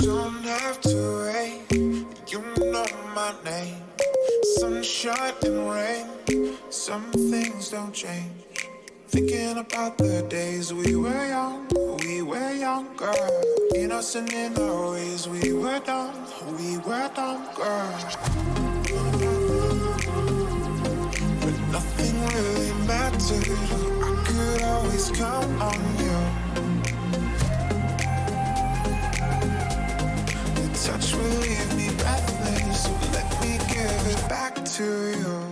Don't have to wait, you know my name. Sunshine and rain, some things don't change. Thinking about the days we were young, we were younger. Innocent in our ways, we were dumb, girl. But nothing really mattered, I could always count on you. Your touch will leave me breathless, so let me give it back to you.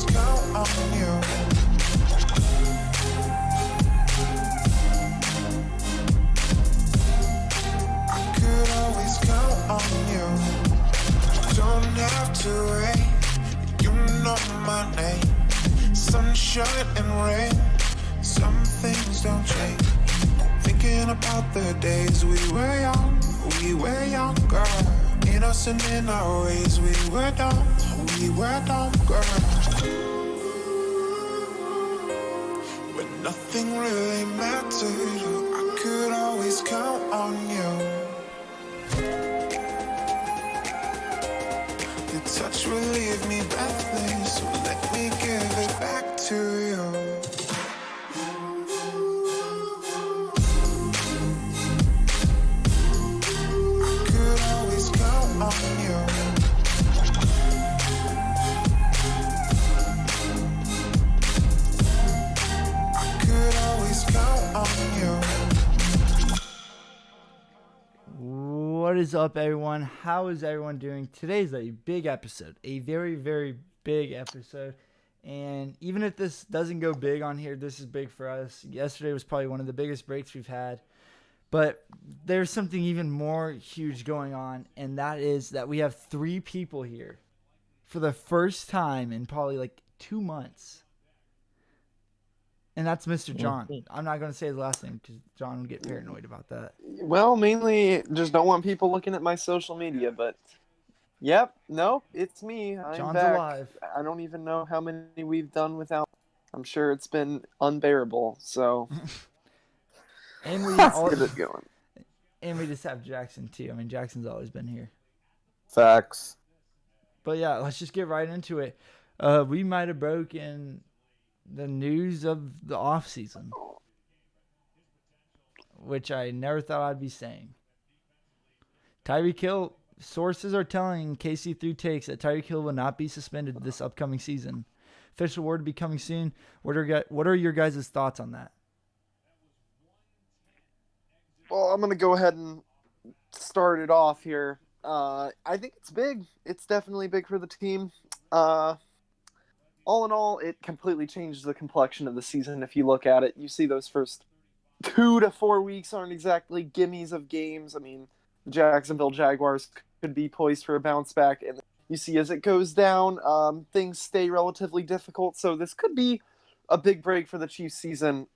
Count on you. I could always count on you. Don't have to wait, you know my name. Sunshine and rain, some things don't change. Thinking about the days we were younger. Innocent in our ways, we were dumb, girl. When nothing really mattered, I could always count on you. Your touch will leave me breathless, so let me give it back to you. I could always count on you. What is up, everyone? How is everyone doing? Today's a big episode, a very, very big episode. And even if this doesn't go big on here, this is big for us. Yesterday was probably one of the biggest breaks we've had. But there's something even more huge going on, and that is that we have 3 people here for the first time in probably like 2 months. And that's Mr. John. I'm not going to say his last name because John would get paranoid about that. Well, mainly just don't want people looking at my social media, but yep, nope, it's me. I'm John's back. alive. I don't even know how many we've done without. I'm sure it's been unbearable, so And we let's get it going. And we just have Jackson too. I mean, Jackson's always been here. Facts. But yeah, let's just get right into it. We might have broken the news of the off season, which I never thought I'd be saying. Tyreek Hill, sources are telling KC3 takes that Tyreek Hill will not be suspended this upcoming season. Official word to be coming soon. What are your guys' thoughts on that? Well, I'm gonna go ahead and start it off here. I think it's big. It's definitely big for the team. All in all, it completely changes the complexion of the season. If you look at it, you see those first 2 to 4 weeks aren't exactly gimmies of games. I mean, the Jacksonville Jaguars could be poised for a bounce back, and you see as it goes down, things stay relatively difficult. So this could be a big break for the Chiefs season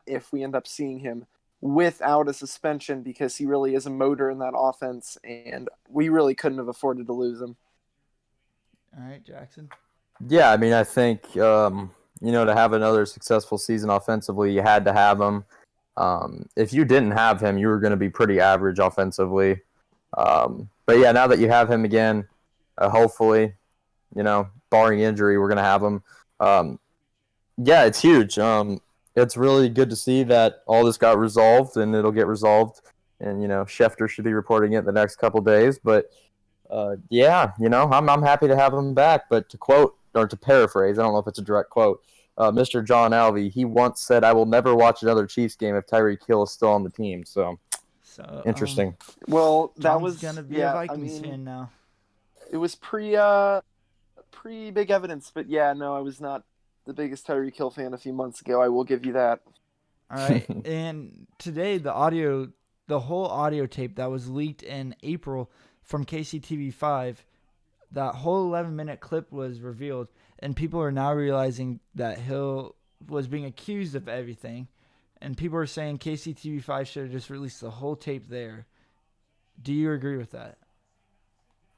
if we end up seeing him without a suspension, because he really is a motor in that offense, and we really couldn't have afforded to lose him. All right, Jackson. Yeah, I mean, I think, to have another successful season offensively, you had to have him. If you didn't have him, you were going to be pretty average offensively. But yeah, now that you have him again, hopefully, barring injury, we're going to have him. Yeah, it's huge. It's really good to see that all this got resolved, and it'll get resolved. And, Schefter should be reporting it the next couple days. But, I'm happy to have him back. But to quote, or to paraphrase, I don't know if it's a direct quote, Mr. John Alvey, he once said, "I will never watch another Chiefs game if Tyreek Hill is still on the team." So interesting. Well, that John's was gonna be a Vikings fan now. It was pre big evidence, but yeah, no, I was not the biggest Tyreek Hill fan a few months ago. I will give you that. All right, and today the whole audio tape that was leaked in April from KC3 that whole 11-minute clip was revealed, and people are now realizing that Hill was being accused of everything, and people are saying KC3 should have just released the whole tape there. Do you agree with that?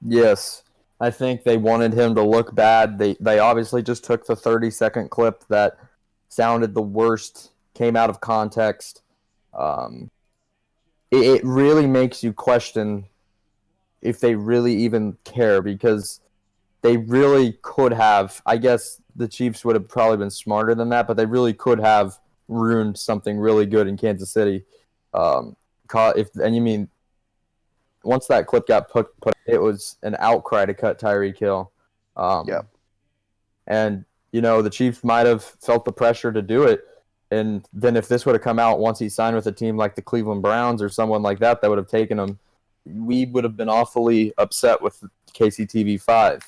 Yes. I think they wanted him to look bad. They obviously just took the 30-second clip that sounded the worst, came out of context. It really makes you question if they really even care, because they really could have. I guess the Chiefs would have probably been smarter than that, but they really could have ruined something really good in Kansas City. Once that clip got put, it was an outcry to cut Tyreek Hill. Yep. And, the Chiefs might have felt the pressure to do it. And then if this would have come out once he signed with a team like the Cleveland Browns or someone like that would have taken him, we would have been awfully upset with KC3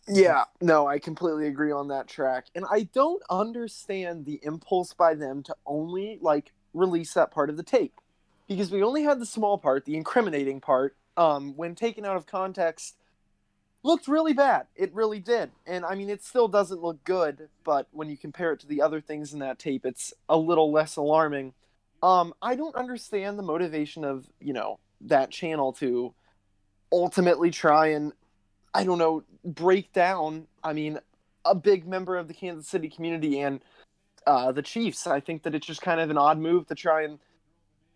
Yeah, no, I completely agree on that track. And I don't understand the impulse by them to only, release that part of the tape. Because we only had the small part, the incriminating part, when taken out of context, looked really bad. It really did. And, it still doesn't look good, but when you compare it to the other things in that tape, it's a little less alarming. I don't understand the motivation of, that channel to ultimately try and, I don't know, break down, a big member of the Kansas City community and the Chiefs. I think that it's just kind of an odd move to try and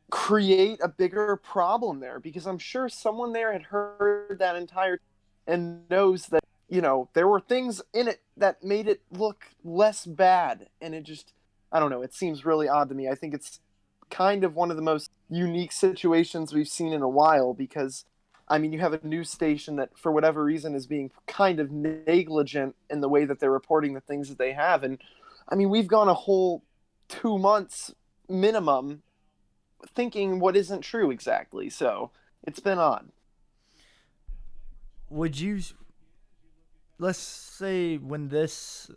create a bigger problem there, because I'm sure someone there had heard that entire and knows that, there were things in it that made it look less bad. And it just, I don't know, it seems really odd to me. I think it's kind of one of the most unique situations we've seen in a while, because you have a news station that, for whatever reason, is being kind of negligent in the way that they're reporting the things that they have. And, we've gone a whole 2 months minimum thinking what isn't true exactly. So it's been odd. Would you, let's say when this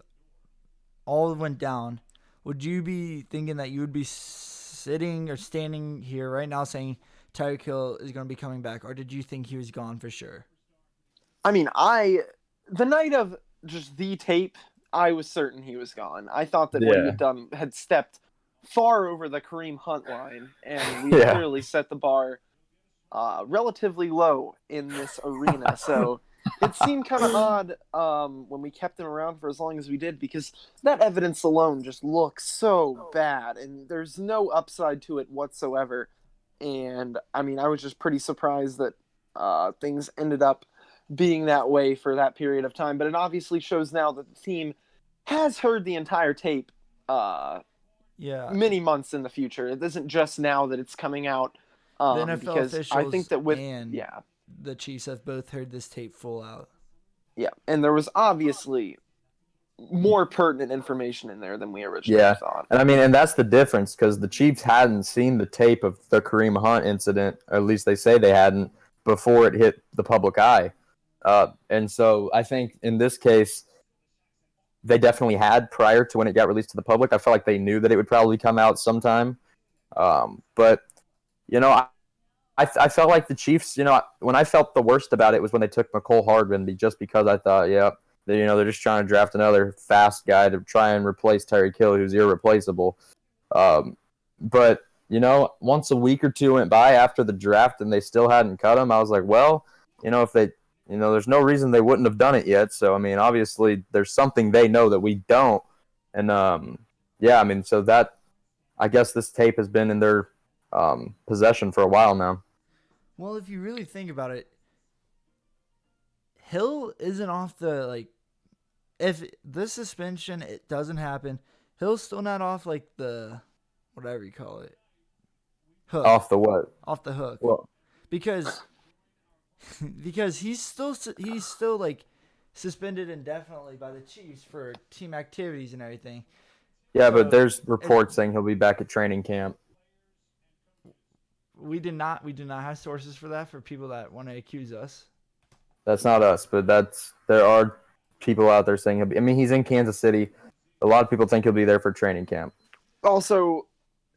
all went down, would you be thinking that you would be sitting or standing here right now saying Tyreek Hill is going to be coming back, or did you think he was gone for sure? The night of just the tape, I was certain he was gone. I thought that what he had done had stepped far over the Kareem Hunt line, and we clearly set the bar relatively low in this arena. So it seemed kind of odd when we kept him around for as long as we did, because that evidence alone just looks so bad, and there's no upside to it whatsoever. And I was just pretty surprised that things ended up being that way for that period of time. But it obviously shows now that the team has heard the entire tape many months in the future. It isn't just now that it's coming out. The NFL because officials I think that the Chiefs have both heard this tape full out. Yeah, and there was obviously more pertinent information in there than we originally thought. And that's the difference, because the Chiefs hadn't seen the tape of the Kareem Hunt incident, or at least they say they hadn't, before it hit the public eye. And so I think in this case, they definitely had prior to when it got released to the public. I felt like they knew that it would probably come out sometime. But, I felt like the Chiefs, when I felt the worst about it was when they took McCole Hardman, just because I thought, they're just trying to draft another fast guy to try and replace Tyreek Hill, who's irreplaceable. But, once a week or two went by after the draft and they still hadn't cut him, I was like, well, if they, there's no reason they wouldn't have done it yet. So, obviously there's something they know that we don't. And, so that, I guess this tape has been in their possession for a while now. Well, if you really think about it, Hill isn't off the, if this suspension, it doesn't happen, Hill's still not off, the, whatever you call it, hook. Off the what? Off the hook. Well, because he's still suspended indefinitely by the Chiefs for team activities and everything. Yeah, but there's reports saying he'll be back at training camp. We do not have sources for that, for people that want to accuse us. That's not us, but there are people out there saying he'll be. He's in Kansas City. A lot of people think he'll be there for training camp. Also,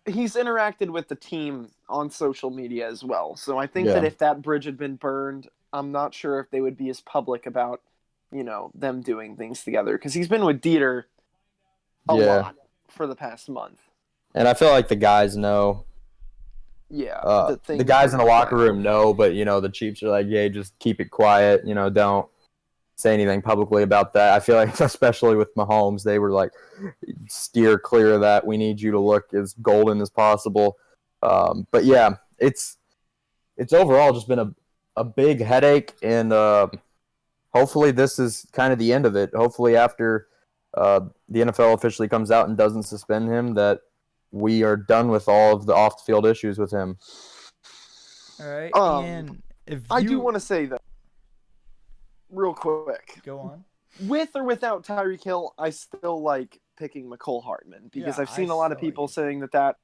he's interacted with the team on social media as well. So I think that if that bridge had been burned, I'm not sure if they would be as public about, them doing things together. Because he's been with Dieter a lot for the past month. And I feel like the guys know. Yeah, The guys in the locker room know, but the Chiefs are like, yeah, just keep it quiet. Don't say anything publicly about that. I feel like, especially with Mahomes, they were like, steer clear of that. We need you to look as golden as possible. But yeah, it's overall just been a big headache, and hopefully this is kind of the end of it. Hopefully after the NFL officially comes out and doesn't suspend him, that we are done with all of the off-the-field issues with him. All right, and if I do want to say though, real quick. Go on. With or without Tyreek Hill, I still like picking McCole Hardman because I've seen a lot of people saying that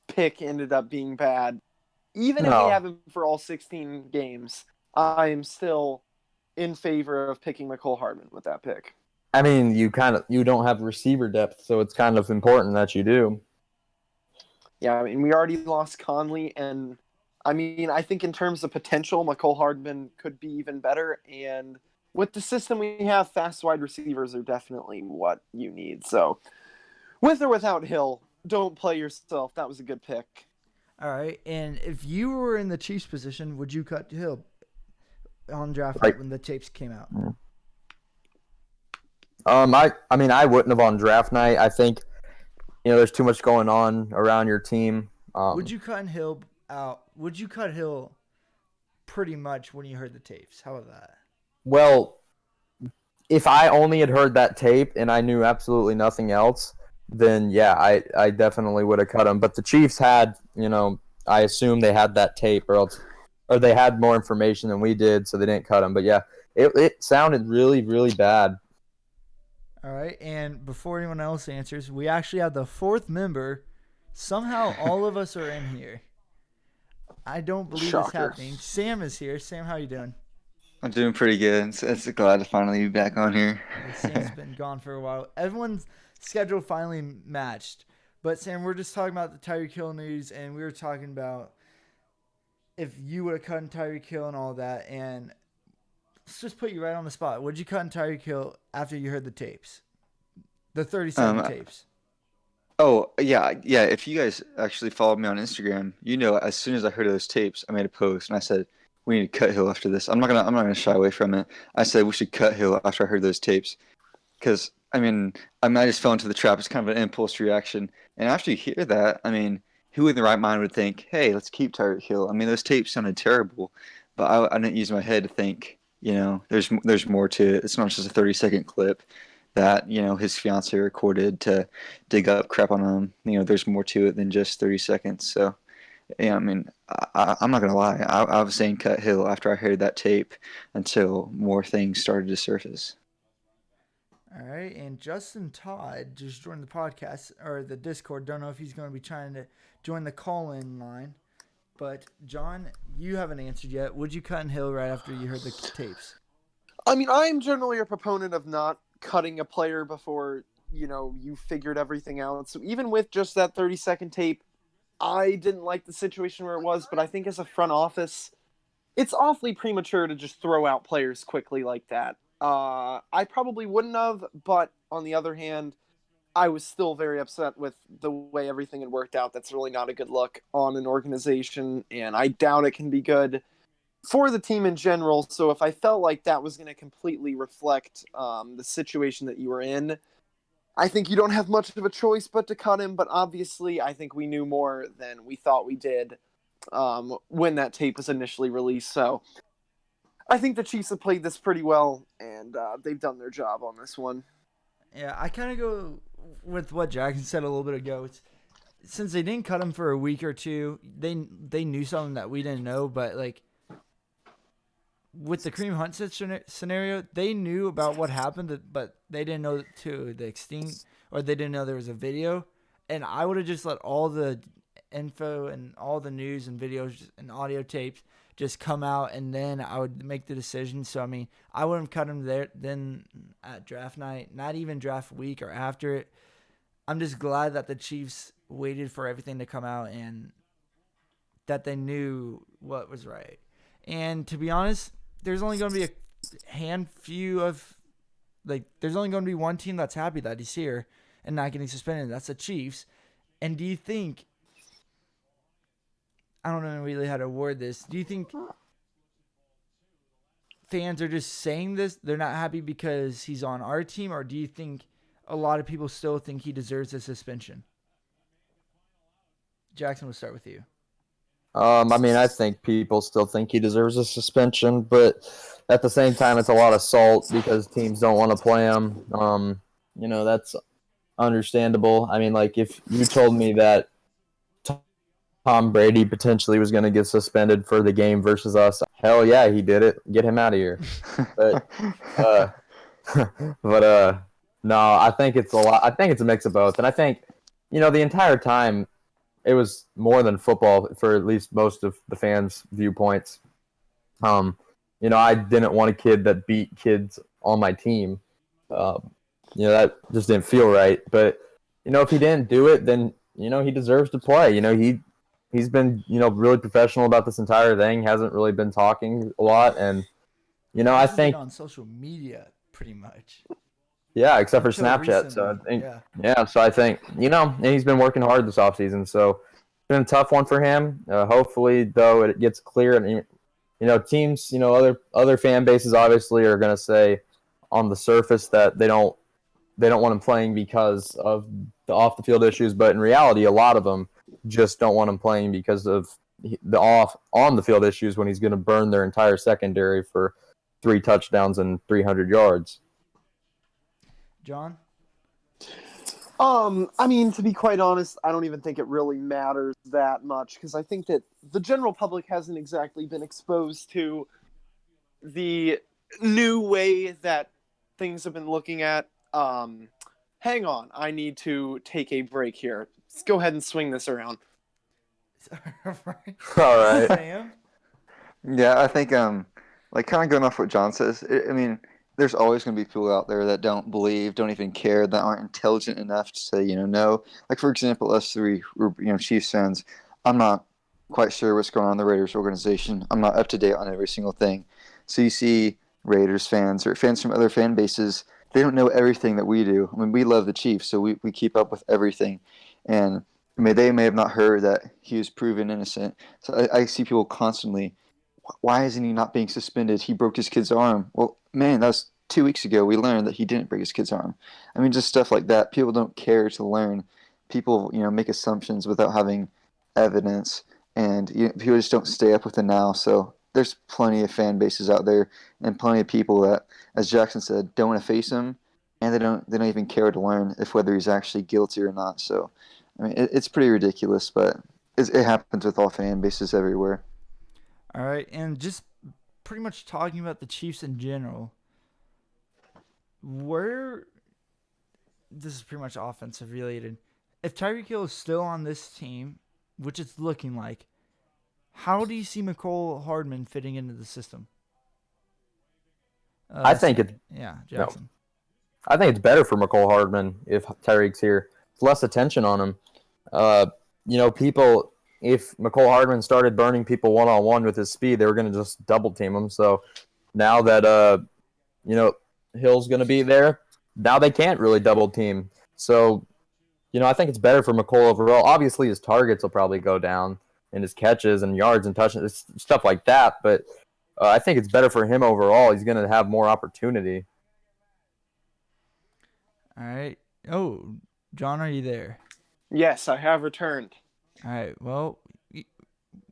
pick ended up being bad. Even if we have him for all 16 games, I am still in favor of picking McCole Hardman with that pick. I mean, you don't have receiver depth, so it's kind of important that you do. Yeah, I mean, we already lost Conley, and I mean, I think in terms of potential, McCole Hardman could be even better, and with the system we have, fast wide receivers are definitely what you need. So, with or without Hill, don't play yourself. That was a good pick. All right, and if you were in the Chiefs' position, would you cut Hill on draft night when the tapes came out? I mean, I wouldn't have on draft night. I think, there's too much going on around your team. Would you cut Hill out? Would you cut Hill pretty much when you heard the tapes? How about that? Well, if I only had heard that tape and I knew absolutely nothing else, then yeah, I definitely would have cut him. But the Chiefs had, I assume they had that tape, or they had more information than we did, so they didn't cut him. But yeah, it sounded really, really bad. All right, and before anyone else answers, we actually have the fourth member. Somehow all of us are in here. I don't believe it's happening. Sam is here. Sam, how you doing? I'm doing pretty good. It's glad to finally be back on here. Sam's been gone for a while. Everyone's schedule finally matched. But Sam, we're just talking about the Tyreek Hill news, and we were talking about if you would have cut Tyreek Hill and all that, and let's just put you right on the spot. Would you cut Tyreek Hill after you heard the tapes? The 37 tapes. Oh, yeah. If you guys actually followed me on Instagram, as soon as I heard of those tapes, I made a post and I said, we need to cut Hill after this. I'm not gonna shy away from it. I said we should cut Hill after I heard those tapes. Because, I just fell into the trap. It's kind of an impulse reaction. And after you hear that, who in the right mind would think, hey, let's keep Tyreek Hill? Those tapes sounded terrible. But I didn't use my head to think, there's more to it. It's not just a 30-second clip that, his fiance recorded to dig up crap on him. There's more to it than just 30 seconds. So, yeah, I'm not going to lie. I was saying cut Hill after I heard that tape until more things started to surface. All right, and Justin Todd just joined the podcast, or the Discord. Don't know if he's going to be trying to join the call-in line. But, John, you haven't answered yet. Would you cut Hill right after you heard the tapes? I am generally a proponent of not cutting a player before, you figured everything out. So even with just that 30-second tape, I didn't like the situation where it was. But I think as a front office, it's awfully premature to just throw out players quickly like that. I probably wouldn't have, but on the other hand, I was still very upset with the way everything had worked out. That's really not a good look on an organization, and I doubt it can be good for the team in general. So if I felt like that was going to completely reflect the situation that you were in, I think you don't have much of a choice but to cut him. But obviously, I think we knew more than we thought we did when that tape was initially released. So I think the Chiefs have played this pretty well, and they've done their job on this one. Yeah, I kind of go with what Jackson said a little bit ago. Since they didn't cut him for a week or two, they knew something that we didn't know. But, with the Kareem Hunt scenario, they knew about what happened, but they didn't know to the extent, or they didn't know there was a video. And I would have just let all the info and all the news and videos and audio tapes just come out, and then I would make the decision. So, I wouldn't have cut him there then at draft night, not even draft week or after it. I'm just glad that the Chiefs waited for everything to come out and that they knew what was right. And to be honest, there's only going to be there's only going to be one team that's happy that he's here and not getting suspended. That's the Chiefs. And do you think, I don't know really how to word this. Do you think fans are just saying this? They're not happy because he's on our team, or do you think a lot of people still think he deserves a suspension? Jackson, we'll start with you. I mean, I think people still think he deserves a suspension, but at the same time, it's a lot of salt because teams don't want to play him. That's understandable. I mean, like, if you told me that Tom Brady potentially was going to get suspended for the game versus us, hell yeah, he did it. Get him out of here. But, no, I think it's a lot. I think it's a mix of both, and I think, the entire time, it was more than football for at least most of the fans' viewpoints. I didn't want a kid that beat kids on my team. That just didn't feel right. But, if he didn't do it, then, he deserves to play. He's been, really professional about this entire thing, hasn't really been talking a lot. And, I think on social media pretty much. Yeah, except for Until Snapchat. recently, So I think, yeah. So I think, and he's been working hard this offseason. So it's been a tough one for him. Hopefully, though, it gets clear. And, teams, other fan bases obviously are going to say on the surface that they don't want him playing because of the off the field issues. But in reality, a lot of them just don't want him playing because of the on the field issues when he's going to burn their entire secondary for 3 touchdowns and 300 yards. John? I mean, to be quite honest, I don't even think it really matters that much because I think that the general public hasn't exactly been exposed to the new way that things have been looking at. Hang on, I need to take a break here. Let's go ahead and swing this around. All right. Sam? Yeah, I think kind of going off what John says. I mean, there's always going to be people out there that don't believe, don't even care, that aren't intelligent enough to say, no. Like, for example, us three, we're, Chiefs fans. I'm not quite sure what's going on in the Raiders organization. I'm not up to date on every single thing. So you see Raiders fans or fans from other fan bases, they don't know everything that we do. I mean, we love the Chiefs, so we keep up with everything. And I mean, they may have not heard that he was proven innocent. So I see people constantly, why isn't he not being suspended? He broke his kid's arm. Well, man, that was 2 weeks ago. We learned that he didn't break his kid's arm. I mean, just stuff like that. People don't care to learn. People, make assumptions without having evidence, and people just don't stay up with the now. So there's plenty of fan bases out there, and plenty of people that, as Jackson said, don't want to face him, and they don't even care to learn if whether he's actually guilty or not. So, I mean, it's pretty ridiculous, but it happens with all fan bases everywhere. All right, and just pretty much talking about the Chiefs in general, this is pretty much offensive related. If Tyreek Hill is still on this team, which it's looking like, how do you see McCole Hardman fitting into the system? I think it's Jackson. I think it's better for McCole Hardman if Tyreek's here. It's less attention on him. People. If McCole Hardman started burning people one-on-one with his speed, they were going to just double-team him. So now that, Hill's going to be there, now they can't really double-team. So, I think it's better for McCole overall. Obviously, his targets will probably go down, and his catches and yards and touches, stuff like that. But I think it's better for him overall. He's going to have more opportunity. All right. Oh, John, are you there? Yes, I have returned. All right. Well,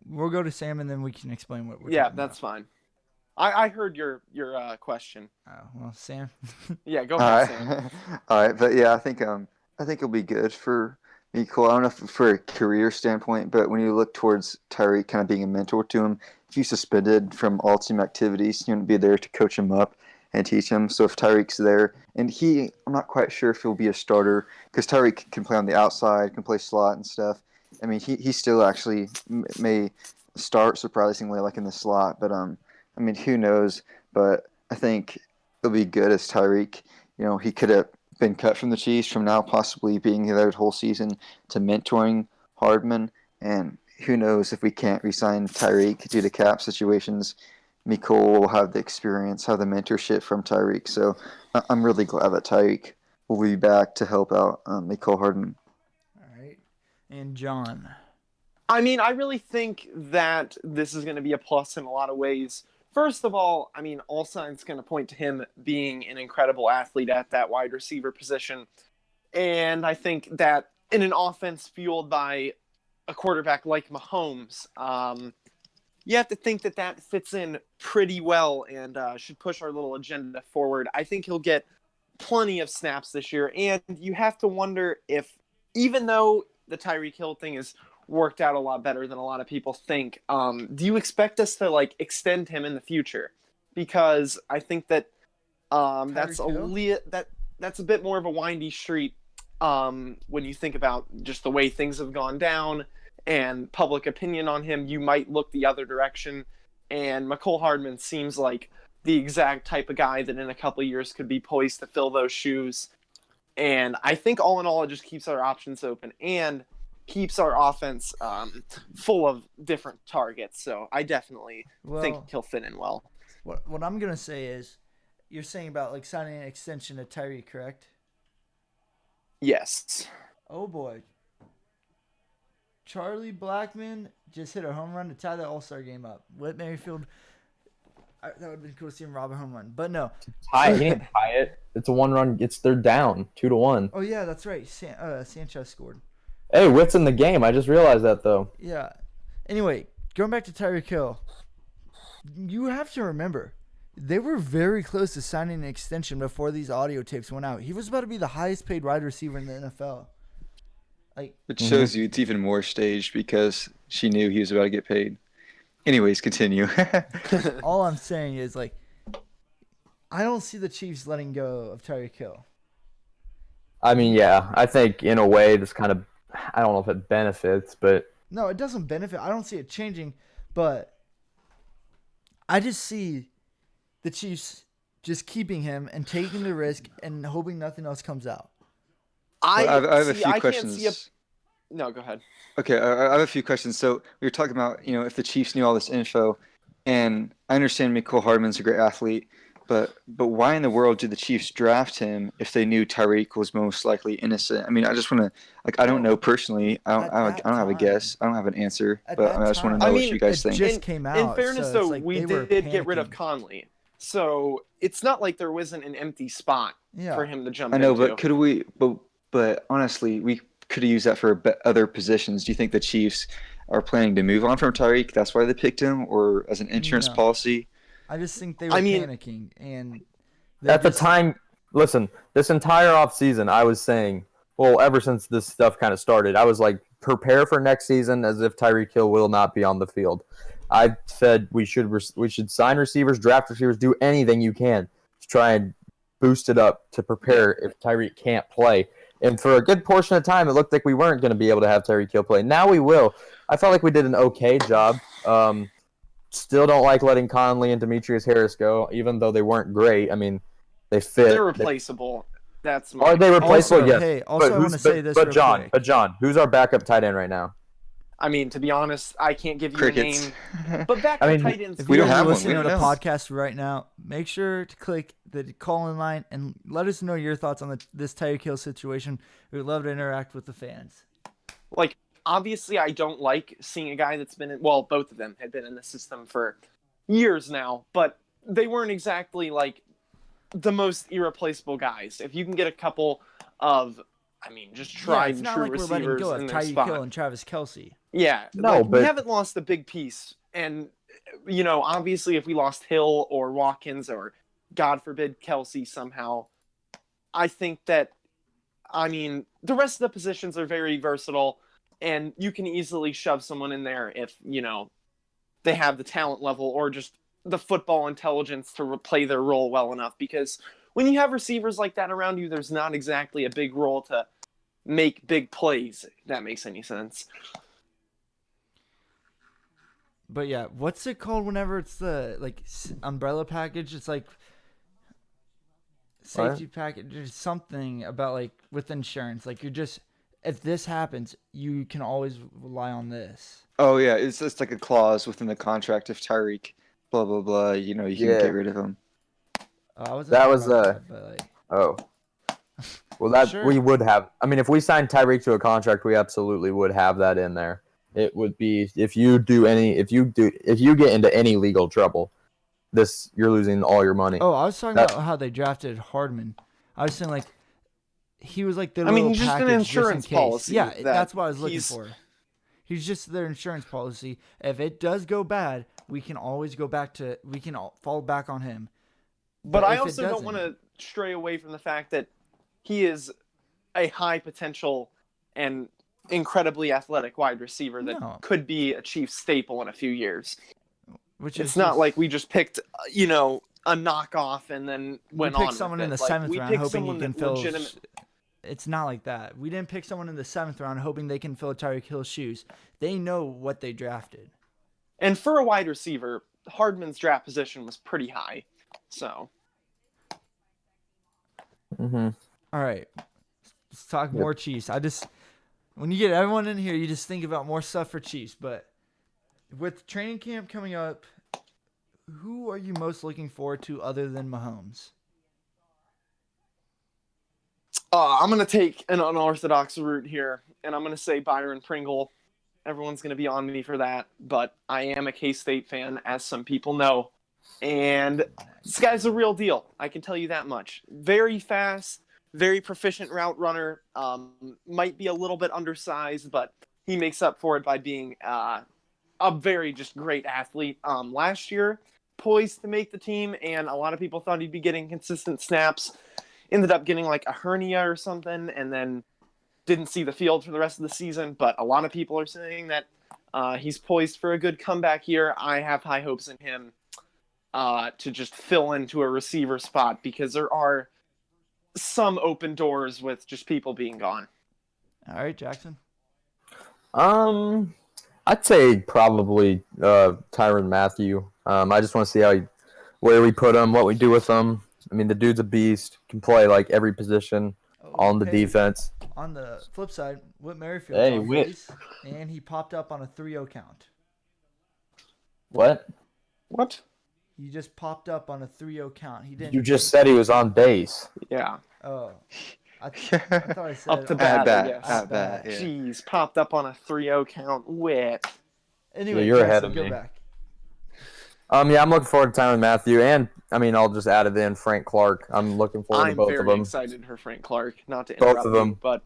we'll go to Sam and then we can explain what we're talking about. Yeah, that's fine. I heard your question. Oh, well, Sam. Yeah, go ahead, Sam. All right, but yeah, I think it'll be good for McCole. I don't know if for a career standpoint, but when you look towards Tyreek kind of being a mentor to him, if he's suspended from all team activities, you're going to be there to coach him up and teach him. So if Tyreek's there, and I'm not quite sure if he'll be a starter because Tyreek can play on the outside, can play slot and stuff. I mean, he still actually may start surprisingly like in the slot, but I mean, who knows? But I think it'll be good as Tyreek. He could have been cut from the Chiefs from now possibly being there the whole season to mentoring Hardman, and who knows if we can't re-sign Tyreek due to cap situations. McCole will have the experience, have the mentorship from Tyreek. So I'm really glad that Tyreek will be back to help out McCole Hardman. All right. And John. I mean, I really think that this is going to be a plus in a lot of ways. First of all, I mean, all signs going to point to him being an incredible athlete at that wide receiver position. And I think that in an offense fueled by a quarterback like Mahomes, you have to think that that fits in pretty well and should push our little agenda forward. I think he'll get plenty of snaps this year. And you have to wonder if, even though the Tyreek Hill thing is worked out a lot better than a lot of people think, do you expect us to like extend him in the future? Because I think that that's that's a bit more of a windy street when you think about just the way things have gone down and public opinion on him. You might look the other direction, and McCole Hardman seems like the exact type of guy that in a couple of years could be poised to fill those shoes. And I think all in all, it just keeps our options open and keeps our offense full of different targets. So I definitely think he'll fit in well. What I'm gonna say is, you're saying about like signing an extension to Tyreek, correct? Yes. Oh boy, Charlie Blackmon just hit a home run to tie the All-Star game up. Whit Merrifield. That would have been cool to see him rob a home run, but no. He didn't tie it. It's a 1-run. They're down 2-1. Oh yeah, that's right. Sanchez scored. Hey, Witt's in the game. I just realized that though. Yeah. Anyway, going back to Tyreek Hill, you have to remember, they were very close to signing an extension before these audio tapes went out. He was about to be the highest paid wide receiver in the NFL. It shows you it's even more staged because she knew he was about to get paid. Anyways, continue. All I'm saying is, like, I don't see the Chiefs letting go of Tyreek Hill. I mean, yeah, I think in a way this kind of, I don't know if it benefits, but no, it doesn't benefit. I don't see it changing, but I just see the Chiefs just keeping him and taking the risk and hoping nothing else comes out. I have a few questions. No, go ahead. Okay, I have a few questions. So we were talking about, if the Chiefs knew all this info, and I understand Mecole Hardman's a great athlete, but why in the world did the Chiefs draft him if they knew Tyreek was most likely innocent? I mean, I just want to, I don't know personally. I don't have a guess. I don't have an answer, but I just want to know what you guys think. Just came out. In fairness, so though, we did get rid of Conley, so it's not like there wasn't an empty spot for him to jump into. I know, but could we? But honestly, we could have used that for other positions. Do you think the Chiefs are planning to move on from Tyreek? That's why they picked him, or as an insurance policy? I just think they were panicking. And at the time, listen, this entire offseason, I was saying, well, ever since this stuff kind of started, I was like, prepare for next season as if Tyreek Hill will not be on the field. I said we should sign receivers, draft receivers, do anything you can to try and boost it up to prepare if Tyreek can't play. And for a good portion of time, it looked like we weren't going to be able to have Tyreek Hill play. Now we will. I felt like we did an okay job. Still don't like letting Conley and Demetrius Harris go, even though they weren't great. I mean, they fit. They're replaceable. Are they replaceable? Yes. Hey, also I want to say this real quick. But John, who's our backup tight end right now? I mean, to be honest, I can't give you Crickets. a name. But backup tight ends. If we don't have one. listening to the podcast right now, make sure to click the call-in line and let us know your thoughts on this Tyreek Hill situation. We'd love to interact with the fans. Like, obviously, I don't like seeing a guy that's been in. Well, both of them had been in the system for years now, but they weren't exactly like the most irreplaceable guys. If you can get a couple of, just tried and true receivers in their spot. Tyreek Hill and Travis Kelce. Yeah, but we haven't lost a big piece, and obviously, if we lost Hill or Watkins or, God forbid, Kelce somehow, I think that, the rest of the positions are very versatile, and you can easily shove someone in there if they have the talent level or just the football intelligence to play their role well enough. Because when you have receivers like that around you, there's not exactly a big role to make big plays, if that makes any sense. But yeah, what's it called whenever it's the umbrella package? It's like safety package. There's something about with insurance. Like if this happens, you can always rely on this. Oh yeah, it's just like a clause within the contract if Tyreek, blah blah blah. You can get rid of him. Well, that sure. We would have. If we signed Tyreek to a contract, we absolutely would have that in there. it would be if you get into any legal trouble, you're losing all your money. Oh, I was talking about how they drafted Hardman. I was saying like he was like their I mean, little he's just an package insurance just in case. policy Yeah, that that's what I was looking he's- for. He's just their insurance policy. If it does go bad, we can always fall back on him. But I if it also don't doesn't- want to stray away from the fact that he is a high potential and incredibly athletic wide receiver that No. could be a Chiefs staple in a few years. Which It's is not just- like we just picked, a knockoff and then went we on picked someone with in the it. Like, 7th we round picked hoping he someone can that fill. legitimate- It's not like that. We didn't pick someone in the 7th round hoping they can fill Tyreek Hill's shoes. They know what they drafted. And for a wide receiver, Hardman's draft position was pretty high. So Mm-hmm. All right, let's talk more Chiefs. When you get everyone in here, you just think about more stuff for Chiefs. But with training camp coming up, who are you most looking forward to other than Mahomes? I'm going to take an unorthodox route here, and I'm going to say Byron Pringle. Everyone's going to be on me for that, but I am a K-State fan, as some people know. And this guy's a real deal. I can tell you that much. Very fast, very proficient route runner. Might be a little bit undersized, but he makes up for it by being a very just great athlete. Last year, poised to make the team, and a lot of people thought he'd be getting consistent snaps. Ended up getting like a hernia or something, and then didn't see the field for the rest of the season. But a lot of people are saying that he's poised for a good comeback year. I have high hopes in him to just fill into a receiver spot because there are some open doors with just people being gone. All right, Jackson. I'd say probably Tyrann Mathieu. I just want to see where we put him, what we do with him. I mean, the dude's a beast. Can play like every position on the defense. On the flip side, Whit Merrifield's Hey, on Whit. base, and he popped up on a 3-0 count. What? What? He just popped up on a 3-0 count. He didn't. You just said he was on base. Yeah. Oh, I thought I said Up to on bat, bat, I guess. at bat, yeah. Jeez, popped up on a 3-0 count. Wit. Anyway, Yeah, you're Jackson, ahead of go me. back. Yeah, I'm looking forward to Tyrann Mathieu, and I mean, I'll just add it in Frank Clark. I'm looking forward to I'm both of very them. excited for Frank Clark. Not to Both interrupt of them. you, but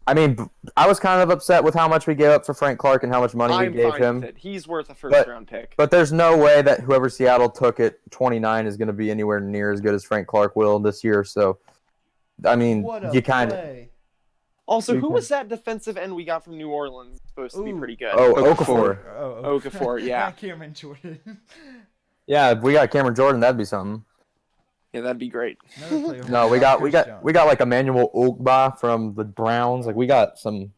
I mean, I was kind of upset with how much we gave up for Frank Clark and how much money I'm we gave fine him. with it. He's worth a first-round pick. But there's no way that whoever Seattle took at 29 is going to be anywhere near as good as Frank Clark will this year. So, I mean, What a you kind of. play. Also, who was that defensive end we got from New Orleans? Supposed to be Ooh. pretty good. Oh, Okafor. Oh, Okafor, yeah. Cameron Jordan. Yeah, if we got Cameron Jordan, that'd be something. Yeah, that'd be great. Another player who No, we got got Chris Jones. like Emmanuel Ogba from the Browns. Like we got some.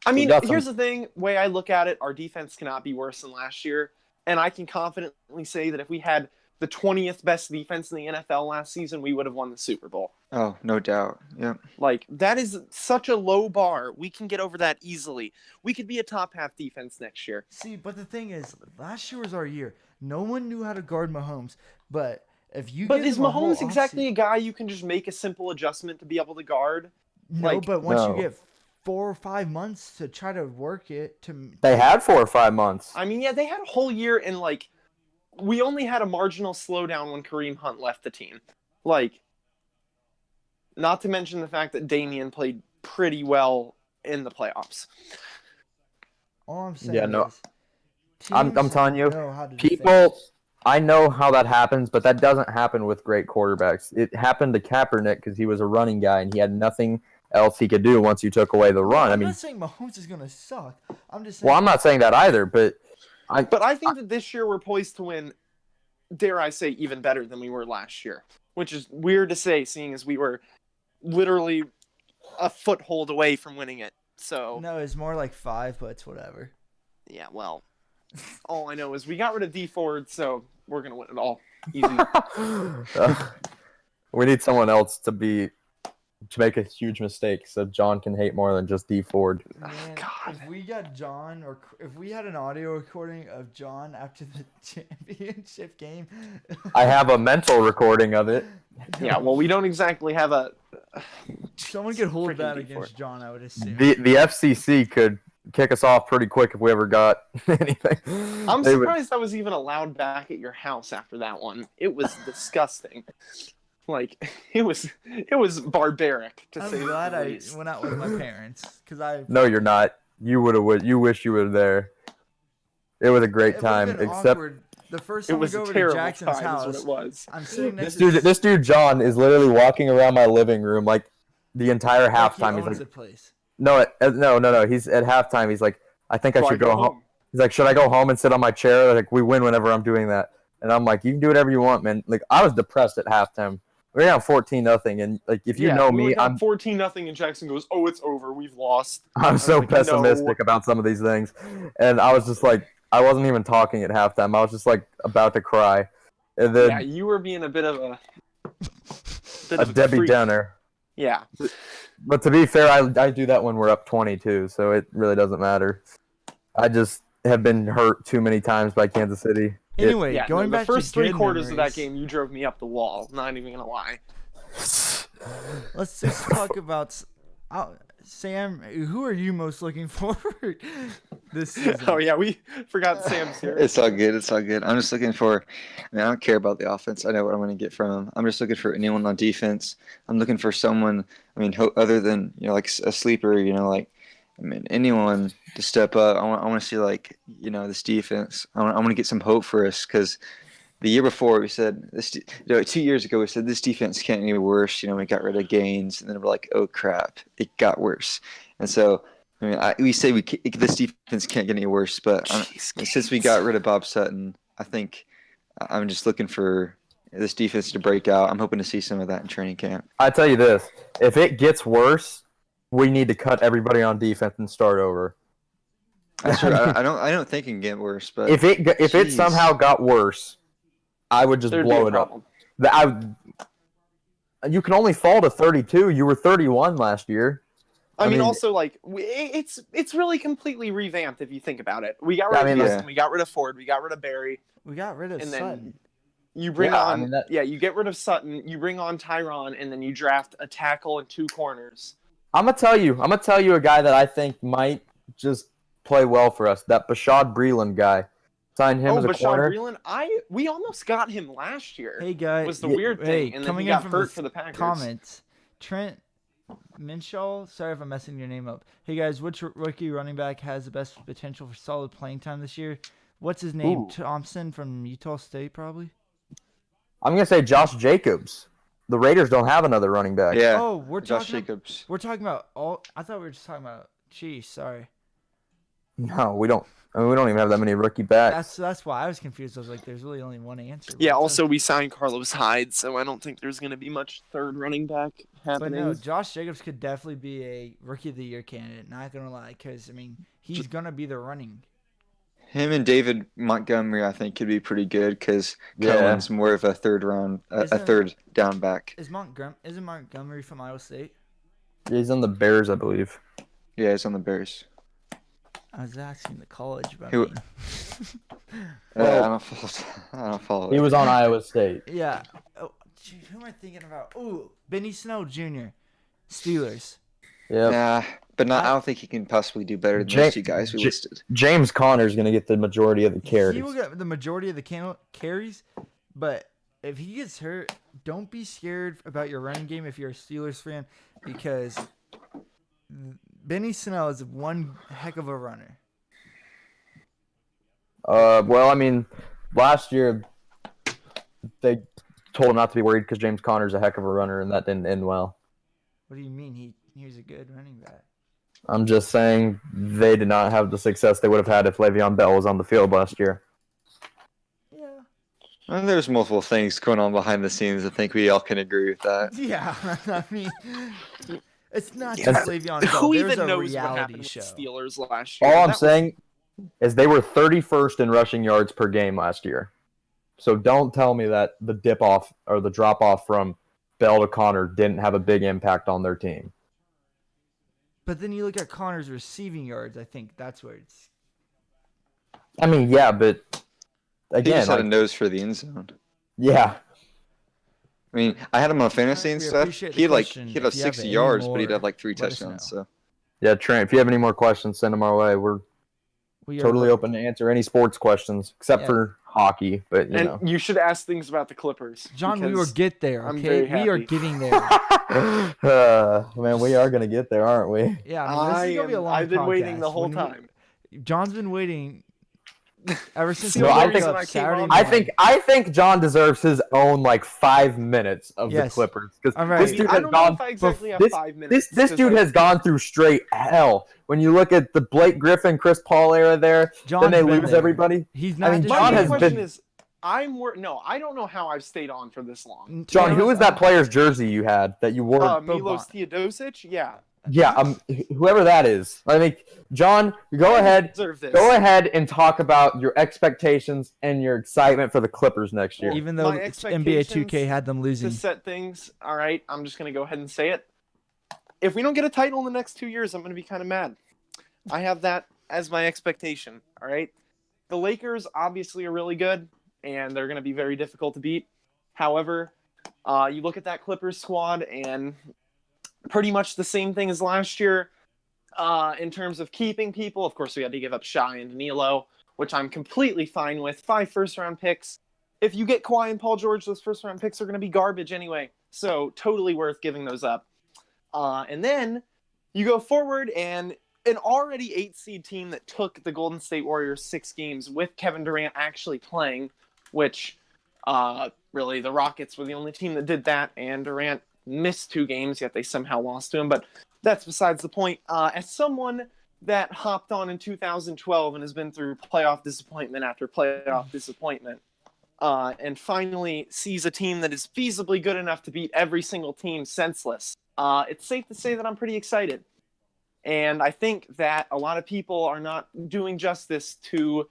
I mean, got some- here's the thing. Way I look at it, our defense cannot be worse than last year. And I can confidently say that if we had the 20th best defense in the NFL last season, we would have won the Super Bowl. Oh, no doubt. Yep. Like, that is such a low bar. We can get over that easily. We could be a top half defense next year. See, but the thing is, last year was our year. No one knew how to guard Mahomes. But if you But give is him a whole Mahomes exactly a offseason- guy you can just make a simple adjustment to be able to guard? No, like- but once No. you get 4 or 5 months to try to work it to They had 4 or 5 months. I mean, yeah, they had a whole year and, like, we only had a marginal slowdown when Kareem Hunt left the team. Like, not to mention the fact that Damian played pretty well in the playoffs. all I'm saying Yeah, no. is I'm teams telling you, know how to defend. People, I know how that happens, but that doesn't happen with great quarterbacks. It happened to Kaepernick because he was a running guy and he had nothing else he could do once you took away the run. I I'm mean, not saying Mahomes is going to suck. I'm just saying well, I'm not saying that either, but But I think that this year we're poised to win, dare I say, even better than we were last year. Which is weird to say, seeing as we were literally a foothold away from winning it. So, No, it's more like 5, but it's whatever. yeah, well, all I know is we got rid of D Ford, so we're going to win it all. Easy. we need someone else to make a huge mistake so John can hate more than just D Ford. Man, God. if we got John, or if we had an audio recording of John after the championship game, I have a mental recording of it. Yeah, well, we don't exactly have a... someone could hold Freaking that D4. against John, I would assume. The FCC could kick us off pretty quick if we ever got anything. I'm They would- surprised I was even allowed back at your house after that one. It was disgusting. Like it was barbaric to I'm say glad the I least. went out with my parents because I. No, you're not. You wish you were there. It was a great It would've time, been except awkward. The first It time we was go a over to terrible Jackson's time, is what house, it was. I'm sitting next this dude John is literally walking around my living room like the entire like he halftime. He's owns like, the place. no. He's at halftime. He's like, I think I So should go home. He's like, should I go home and sit on my chair? Like, we win whenever I'm doing that. And I'm like, you can do whatever you want, man. Like, I was depressed at halftime. We were down 14-0, and like, if you know me, I'm 14-0, and Jackson goes, "Oh, it's over. We've lost." I'm so like, pessimistic no. about some of these things, and I was just like, I wasn't even talking at halftime. I was just like about to cry, and then Yeah, you were being a bit of a Debbie freak. Downer. Yeah. But to be fair, I do that when we're up 22, so it really doesn't matter. I just have been hurt too many times by Kansas City. Anyway, Yeah, going the back first to three good quarters of that memories, game, you drove me up the wall. Not even gonna lie. let's just talk about Sam. Who are you most looking forward this season? Oh yeah, we forgot Sam's here. It's all good. It's all good. I'm just looking for. I mean, I don't care about the offense. I know what I'm going to get from him. I'm just looking for anyone on defense. I'm looking for someone. I mean, other than like a sleeper. Like I mean, anyone to step up. I want to see like this defense. I want to get some hope for us because the year before we said this. 2 years ago we said this defense can't get any worse. We got rid of Gaines, and then we're like, oh crap, it got worse. And so I mean, we say this defense can't get any worse, but since we got rid of Bob Sutton, I think I'm just looking for this defense to break out. I'm hoping to see some of that in training camp. I tell you this: if it gets worse, we need to cut everybody on defense and start over. That's true. I don't think it can get worse, but If it somehow got worse, I would just There'd be blow a it up. problem. You can only fall to 32. You were 31 last year. I mean, mean- also like it's really completely revamped if you think about it. We got rid of Houston, we got rid of Ford, we got rid of Barry, We got rid of and Sutton. then you bring Yeah, I on mean, you get rid of Sutton, you bring on Tyron, and then you draft a tackle and 2 corners. I'm gonna tell you a guy that I think might just play well for us. That Bashad Breeland guy. Sign him as a Bashad corner. Breeland, we almost got him last year. Hey guys, was the weird thing, and then coming he in got from hurt the for the Packers. comments. Trent Minshaw, sorry if I'm messing your name up. Hey guys, which rookie running back has the best potential for solid playing time this year? What's his name? Ooh. Thompson from Utah State, probably. I'm gonna say Josh Jacobs. The Raiders don't have another running back. Yeah. Oh, we're Josh talking. Jacobs. We're talking about all. I thought we were just talking about. Geez, sorry. No, we don't. I mean, we don't even have that many rookie backs. That's why I was confused. I was like, there's really only one answer. Yeah. But Also, we signed Carlos Hyde, so I don't think there's going to be much third running back but happening. no, Josh Jacobs could definitely be a rookie of the year candidate. Not gonna lie, because I mean, he's gonna be the running. Him and David Montgomery, I think, could be pretty good because Yeah. Cohen's more of a third down back. Isn't Montgomery from Iowa State? He's on the Bears, I believe. Yeah, he's on the Bears. I was asking the college, but Who- I mean, I don't follow. He it. was on Iowa State. yeah. Oh, gee, who am I thinking about? Ooh, Benny Snell Jr., Steelers. Yeah. Nah, but I don't think he can possibly do better than those two guys we listed. James Conner's gonna get the majority of the carries. He will get the majority of the carries, but if he gets hurt, don't be scared about your running game if you're a Steelers fan, because Benny Snell is one heck of a runner. Well, I mean, last year they told him not to be worried because James Conner's a heck of a runner, and that didn't end well. What do you mean? He was a good running back. I'm just saying they did not have the success they would have had if Le'Veon Bell was on the field last year. Yeah. And there's multiple things going on behind the scenes. I think we all can agree with that. Yeah, I mean, it's not Yeah, just Le'Veon Bell. Who There's even a knows what reality happened show. with Steelers last year? All I'm That was- saying is they were 31st in rushing yards per game last year. So don't tell me that the dip off or the drop off from Bell to Connor didn't have a big impact on their team. But then you look at Connor's receiving yards. I think that's where it's. I mean, yeah, but He again, just had a like, nose for the end zone. yeah, I mean, I had him on fantasy and We stuff. appreciate the He'd question. have If you have 60 any yards, but he'd more, have like 3 let us touchdowns. know. So Yeah, Trent, if you have any more questions, send them our way. We're We are totally open to answer any sports questions except Yeah. for hockey, but you know. And you should ask things about the Clippers. John, we will because get there, I'm okay? very We are happy. getting there. Man, we are going to get there, aren't we? Yeah, I mean, this is going to be a long I've been waiting podcast. the whole When time. John's been waiting ever since See, we No, I woke think- up I came Saturday on- morning. I think John deserves his own like 5 minutes of the Yes. Clippers because All right. this I dude I has don't know gone. if I exactly have this- 5 minutes. This 'cause dude I- has gone through straight hell. When you look at the Blake Griffin, Chris Paul era there, John's then they been lose there. everybody. He's not mean, just My John main has question been- is, no, I don't know how I've stayed on for this long. John, who was that player's jersey you had that you wore? Milos Teodosic? Yeah. Yeah, whoever that is. I think John, go I ahead. deserve this. Go ahead and talk about your expectations and your excitement for the Clippers next year. Even though My NBA 2K expectations had them To losing. set things, all right, I'm just going to go ahead and say it. If we don't get a title in the next 2 years, I'm going to be kind of mad. I have that as my expectation, all right? The Lakers obviously are really good, and they're going to be very difficult to beat. However, you look at that Clippers squad, and pretty much the same thing as last year in terms of keeping people. Of course, we had to give up Shai and Danilo, which I'm completely fine with. 5 first-round picks. If you get Kawhi and Paul George, those first-round picks are going to be garbage anyway. So totally worth giving those up. And then you go forward, and an already 8-seed team that took the Golden State Warriors 6 games with Kevin Durant actually playing, which really the Rockets were the only team that did that, and Durant missed 2 games, yet they somehow lost to him. But that's besides the point. As someone that hopped on in 2012 and has been through playoff disappointment after playoff disappointment, and finally sees a team that is feasibly good enough to beat every single team senseless, it's safe to say that I'm pretty excited. And I think that a lot of people are not doing justice to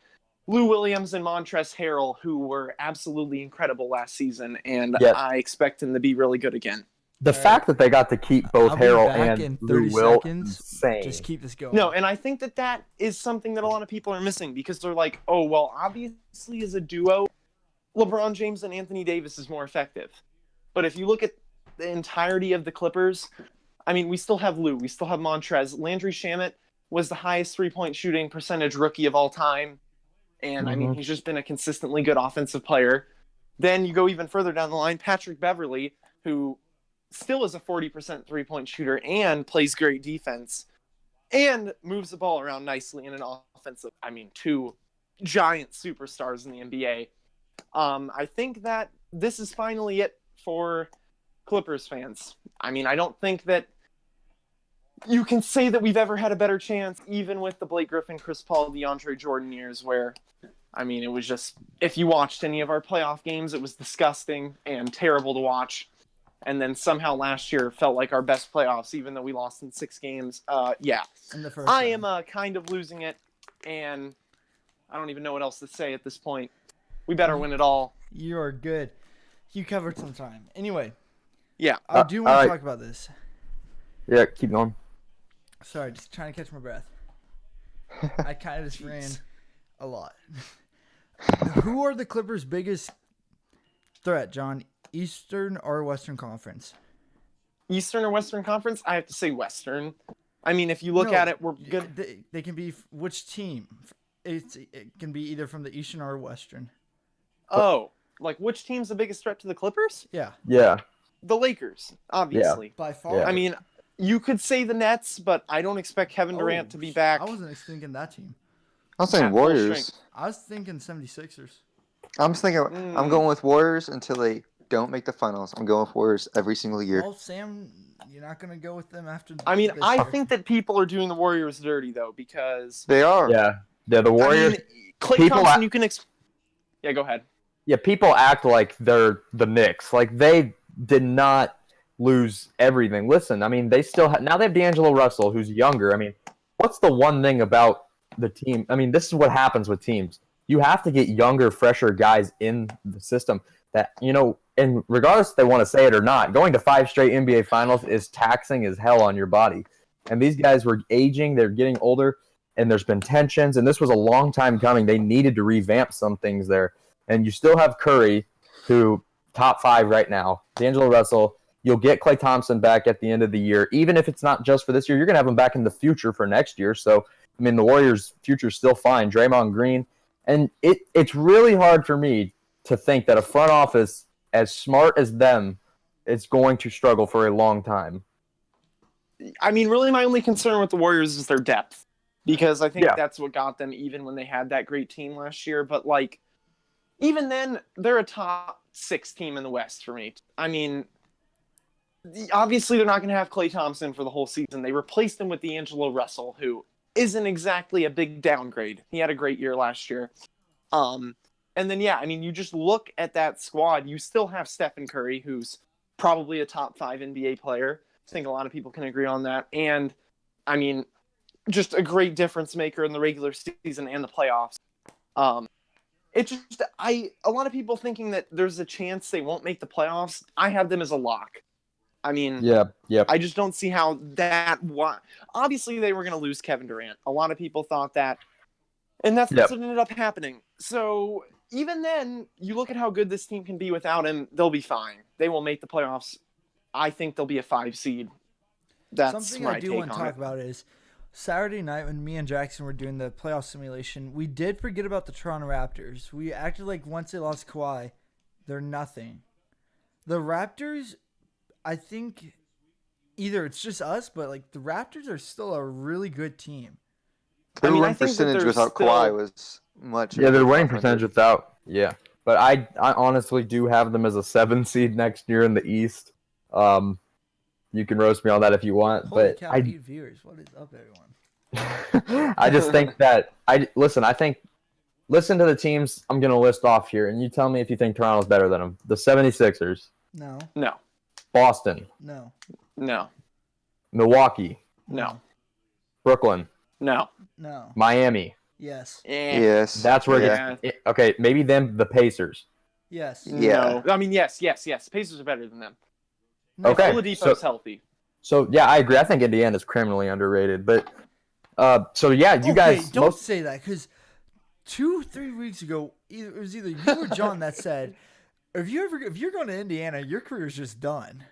Lou Williams and Montrezl Harrell, who were absolutely incredible last season, and Yep. I expect them to be really good again. The fact that they got to keep both I'll be Harrell back and in Lou 30 Will seconds. insane. Just keep this going. No, and I think that that is something that a lot of people are missing because they're like, oh, well, obviously as a duo, LeBron James and Anthony Davis is more effective. But if you look at the entirety of the Clippers, I mean, we still have Lou, we still have Montrez. Landry Shamet was the highest three-point shooting percentage rookie of all time. And I mean, he's just been a consistently good offensive player. Then you go even further down the line, Patrick Beverley, who still is a 40% three-point shooter and plays great defense and moves the ball around nicely in an offensive. I mean, 2 giant superstars in the NBA. I think that this is finally it for Clippers fans. I mean, I don't think that you can say that we've ever had a better chance, even with the Blake Griffin, Chris Paul, DeAndre Jordan years where, I mean, it was just, if you watched any of our playoff games, it was disgusting and terrible to watch. And then somehow last year felt like our best playoffs, even though we lost in 6 games. Yeah, In the first I round. am kind of losing it, and I don't even know what else to say at this point. We better win it all. You are good. You covered some time. Anyway, Yeah. I do want to alright. talk about this. Yeah, keep going. Sorry, just trying to catch my breath. I kind of just ran a lot. Who are the Clippers' biggest threat, John? Eastern or Western Conference? Eastern or Western Conference? I have to say Western. I mean, if you look No, at it, we're good. They can be which team? It can be either from the Eastern or Western. Oh, like which team's the biggest threat to the Clippers? Yeah, Yeah. The Lakers, obviously. by far. Yeah. I mean, you could say the Nets, but I don't expect Kevin Durant to be back. I wasn't thinking that team. I'm saying At full Warriors. strength. I was thinking 76ers. I'm thinking I'm going with Warriors until they don't make the finals. I'm going with Warriors every single year. Well, Sam, you're not going to go with them after I mean, this I year. think that people are doing the Warriors dirty, though, because They are. Yeah. Yeah, the Warriors. I mean, Klay people Thompson, a- you can. Yeah, go ahead. Yeah, people act like they're the Knicks. Like they did not lose everything. Listen, I mean, they still now they have D'Angelo Russell, who's younger. I mean, what's the one thing about the team? I mean, this is what happens with teams. You have to get younger, fresher guys in the system that, and regardless if they want to say it or not, going to 5 straight NBA finals is taxing as hell on your body. And these guys were aging, they're getting older, and there's been tensions, and this was a long time coming. They needed to revamp some things there. And you still have Curry, who top 5 right now, D'Angelo Russell, You'll get Klay Thompson back at the end of the year. Even if it's not just for this year, you're going to have him back in the future for next year. So, I mean, the Warriors' future is still fine. Draymond Green. And it's really hard for me to think that a front office as smart as them is going to struggle for a long time. I mean, really my only concern with the Warriors is their depth. Because I think that's what got them even when they had that great team last year. But, like, even then, they're a top 6 team in the West for me. I mean, obviously they're not going to have Klay Thompson for the whole season. They replaced him with D'Angelo Russell, who isn't exactly a big downgrade. He had a great year last year. And then, I mean, you just look at that squad. You still have Stephen Curry, who's probably a top 5 NBA player. I think a lot of people can agree on that. And, I mean, just a great difference maker in the regular season and the playoffs. It's just, a lot of people thinking that there's a chance they won't make the playoffs. I have them as a lock. I mean, I just don't see how that. Obviously, they were going to lose Kevin Durant. A lot of people thought that, and that's what ended up happening. So even then, you look at how good this team can be without him. They'll be fine. They will make the playoffs. I think they'll be a 5 seed. That's something my I do take want to on talk it. about is Saturday night when me and Jackson were doing the playoff simulation. We did forget about the Toronto Raptors. We acted like once they lost Kawhi, they're nothing. The Raptors, I think either it's just us, but like the Raptors are still a really good team. Their I mean, I win think that percentage they're without still- Kawhi was much. Yeah, their over winning 500. percentage without. Yeah. But I honestly do have them as a 7 seed next year in the East. You can roast me on that if you want, Holy but cow, 8 viewers. What is up, everyone? I just think that listen to the teams I'm going to list off here, and you tell me if you think Toronto's better than them. The 76ers, No, No, Boston, no, no, Milwaukee, no, Brooklyn, no. no. Miami. Yes, Yes. That's where it gets. Okay, maybe them, the Pacers. yes. Yeah. No. I mean, yes. Pacers are better than them. No. Okay. Oladipo's healthy. So, yeah, I agree. I think Indiana's criminally underrated. But, you guys. Don't say that, because 2-3 weeks ago, it was either you or John that said, if you're going to Indiana, your career's just done.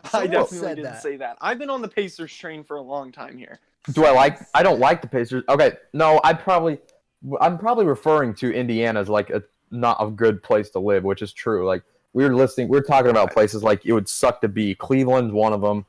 I Someone definitely said didn't that. say that. I've been on the Pacers train for a long time here. I don't like the Pacers. Okay, no, I'm probably referring to Indiana as like not a good place to live, which is true. Like we're talking about places like it would suck to be. Cleveland's one of them.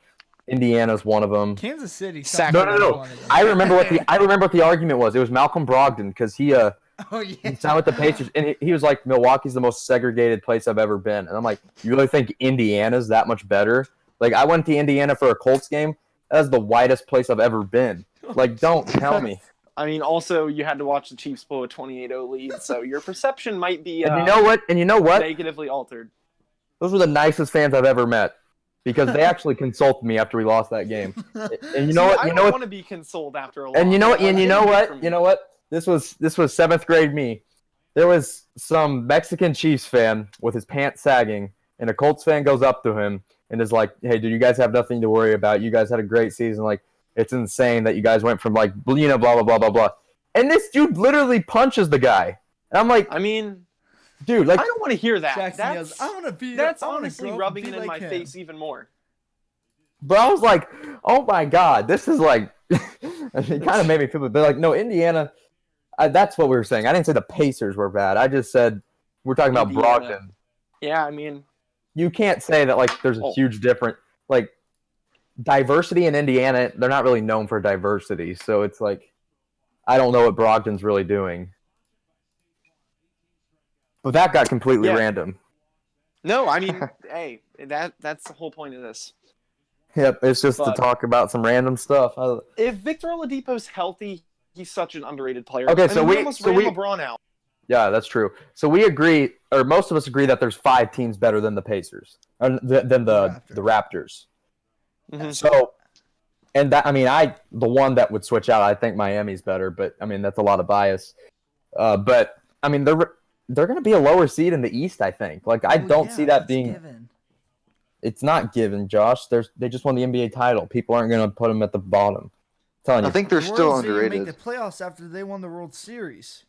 Indiana's one of them. Kansas City. Sacramento. No. I remember what the argument was. It was Malcolm Brogdon because he Oh he yeah. signed with the Pacers, and he was like, Milwaukee's the most segregated place I've ever been. And I'm like, you really think Indiana's that much better? Like, I went to Indiana for a Colts game. That's the whitest place I've ever been. Like, don't tell me. I mean, also, you had to watch the Chiefs blow a 28-0 lead, so your perception might be And you know what? negatively altered. Those were the nicest fans I've ever met because they actually consulted me after we lost that game. And you know what? I don't want to be consoled after a loss. And you know what? Like, And you know get away what? from You me. know what? This was 7th grade me. There was some Mexican Chiefs fan with his pants sagging, and a Colts fan goes up to him and is like, "Hey, dude, you guys have nothing to worry about. You guys had a great season. Like, it's insane that you guys went from like, blah blah blah blah blah." And this dude literally punches the guy. And I'm like, I mean, dude, like, I don't want to hear that. Jackson yells, That's, I want to be. that's I wanna honestly grow up and rubbing be it in like my him. face even more. but I was like, oh my god, this is like, it kind of made me feel. But like, no, Indiana. That's what we were saying. I didn't say the Pacers were bad. I just said we're talking about Indiana. Brogdon. Yeah, I mean, You can't say that like there's a huge difference. Like diversity in Indiana, they're not really known for diversity. So it's like I don't know what Brogdon's really doing. But that got completely random. no, I mean, hey, that's the whole point of this. Yep, it's just to But- talk about some random stuff. If Victor Oladipo's healthy, he's such an underrated player. Okay, I so mean, we- he almost so ran we- LeBron out. Yeah, that's true. So we agree, or most of us agree, that there's 5 teams better than the Pacers, or than the Raptors. Mhm. So, and that, I mean, the one that would switch out, I think Miami's better, but I mean that's a lot of bias. But I mean they're going to be a lower seed in the East, I think. Like I don't see that that's being. given. It's not given, Josh. They just won the NBA title. People aren't going to put them at the bottom. I'm telling you. I think they're The still Royals didn't underrated. make the playoffs after they won the World Series.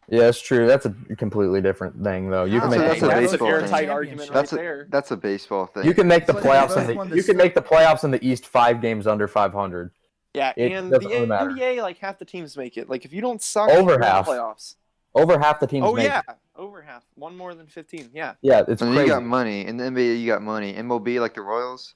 Yeah, that's true. That's a completely different thing, though. You can How? make That's the a playoffs. baseball Both thing. won Airtight a argument championship. right there. That's a baseball thing. You can make the It's like they playoffs both in won the. the You can make the playoffs in the East 5 games under 500. Yeah, It and doesn't the really matter. NBA, like half the teams make it. Like if you don't suck, Over you're in the half. playoffs. Over half the teams Oh make yeah, it. over half. One more than 15. Yeah. Yeah, it's And then crazy. you got money. In the NBA, you got money. MLB, like the Royals,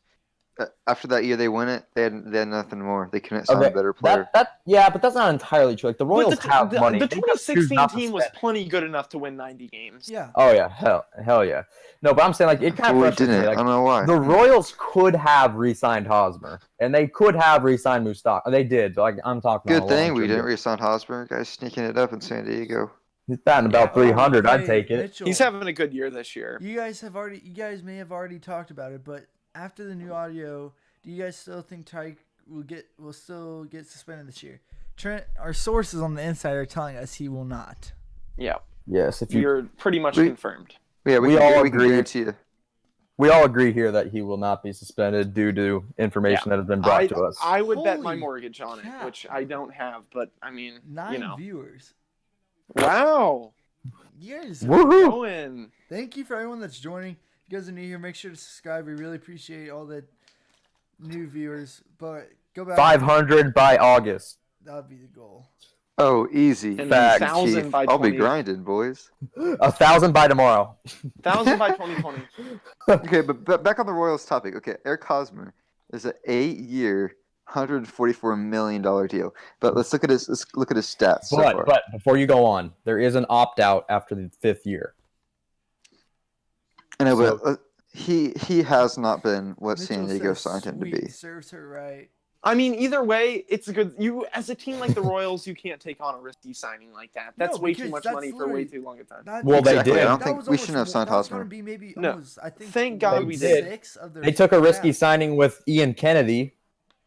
after that year they win it, they had nothing more. They couldn't sign a better player. Yeah, but that's not entirely true. Like the Royals have money. The They just choose 2016 not to team was spend it. plenty good enough to win 90 games. Yeah. Oh yeah, hell yeah. No, but I'm saying like it kind Well, of we frustrates me. didn't. I Like don't know why. the Royals could have re-signed Hosmer, and they could have re-signed Mustaka. They did. But, like I'm talking. Good about a thing we long-term didn't deal. re-sign Hosmer. Guy's sneaking it up in San Diego. He's batting about 300. I'd Hey, take it. Mitchell, He's having a good year this year. You guys may have already talked about it, but after the new audio, do you guys still think Tyreek will still get suspended this year? Trent, our sources on the inside are telling us he will not. Yeah, Yes, if you. you're pretty much We- confirmed. Yeah, We can, all we can agree. guarantee you. We all agree here that he will not be suspended due to information that has been brought to us. I would bet my Holy mortgage on cow. it, which I don't have, but I mean, 9 viewers. Wow. Yes. Woohoo! Going. Thank you for everyone that's joining. If you guys are new here, make sure to subscribe. We really appreciate all the new viewers. But go back. 500 by August. That would be the goal. Oh, easy. And Facts, 1,000 Keith. by I'll be 20. grinding, boys. 1,000 by tomorrow. 1,000 by 2020. Okay, but back on the Royals topic. Okay, Eric Hosmer is an 8-year, $144 million deal. But let's look at his stats so far. But before you go on, there is an opt out after the 5th year. I know, So- but he has not been what San Mitchell Diego says, signed him to "Sweet, be. serves her right." I mean, either way, it's a good. You as a team like the Royals, you can't take on a risky signing like that. That's No, way too because much that's money for way literally- too long a time. That- Well, they Exactly. did. I don't that think was we shouldn't have almost- signed that was gonna Hosmer. be maybe No. almost, I think Thank God one we did. sixth of their They took a risky cap. signing with Ian Kennedy.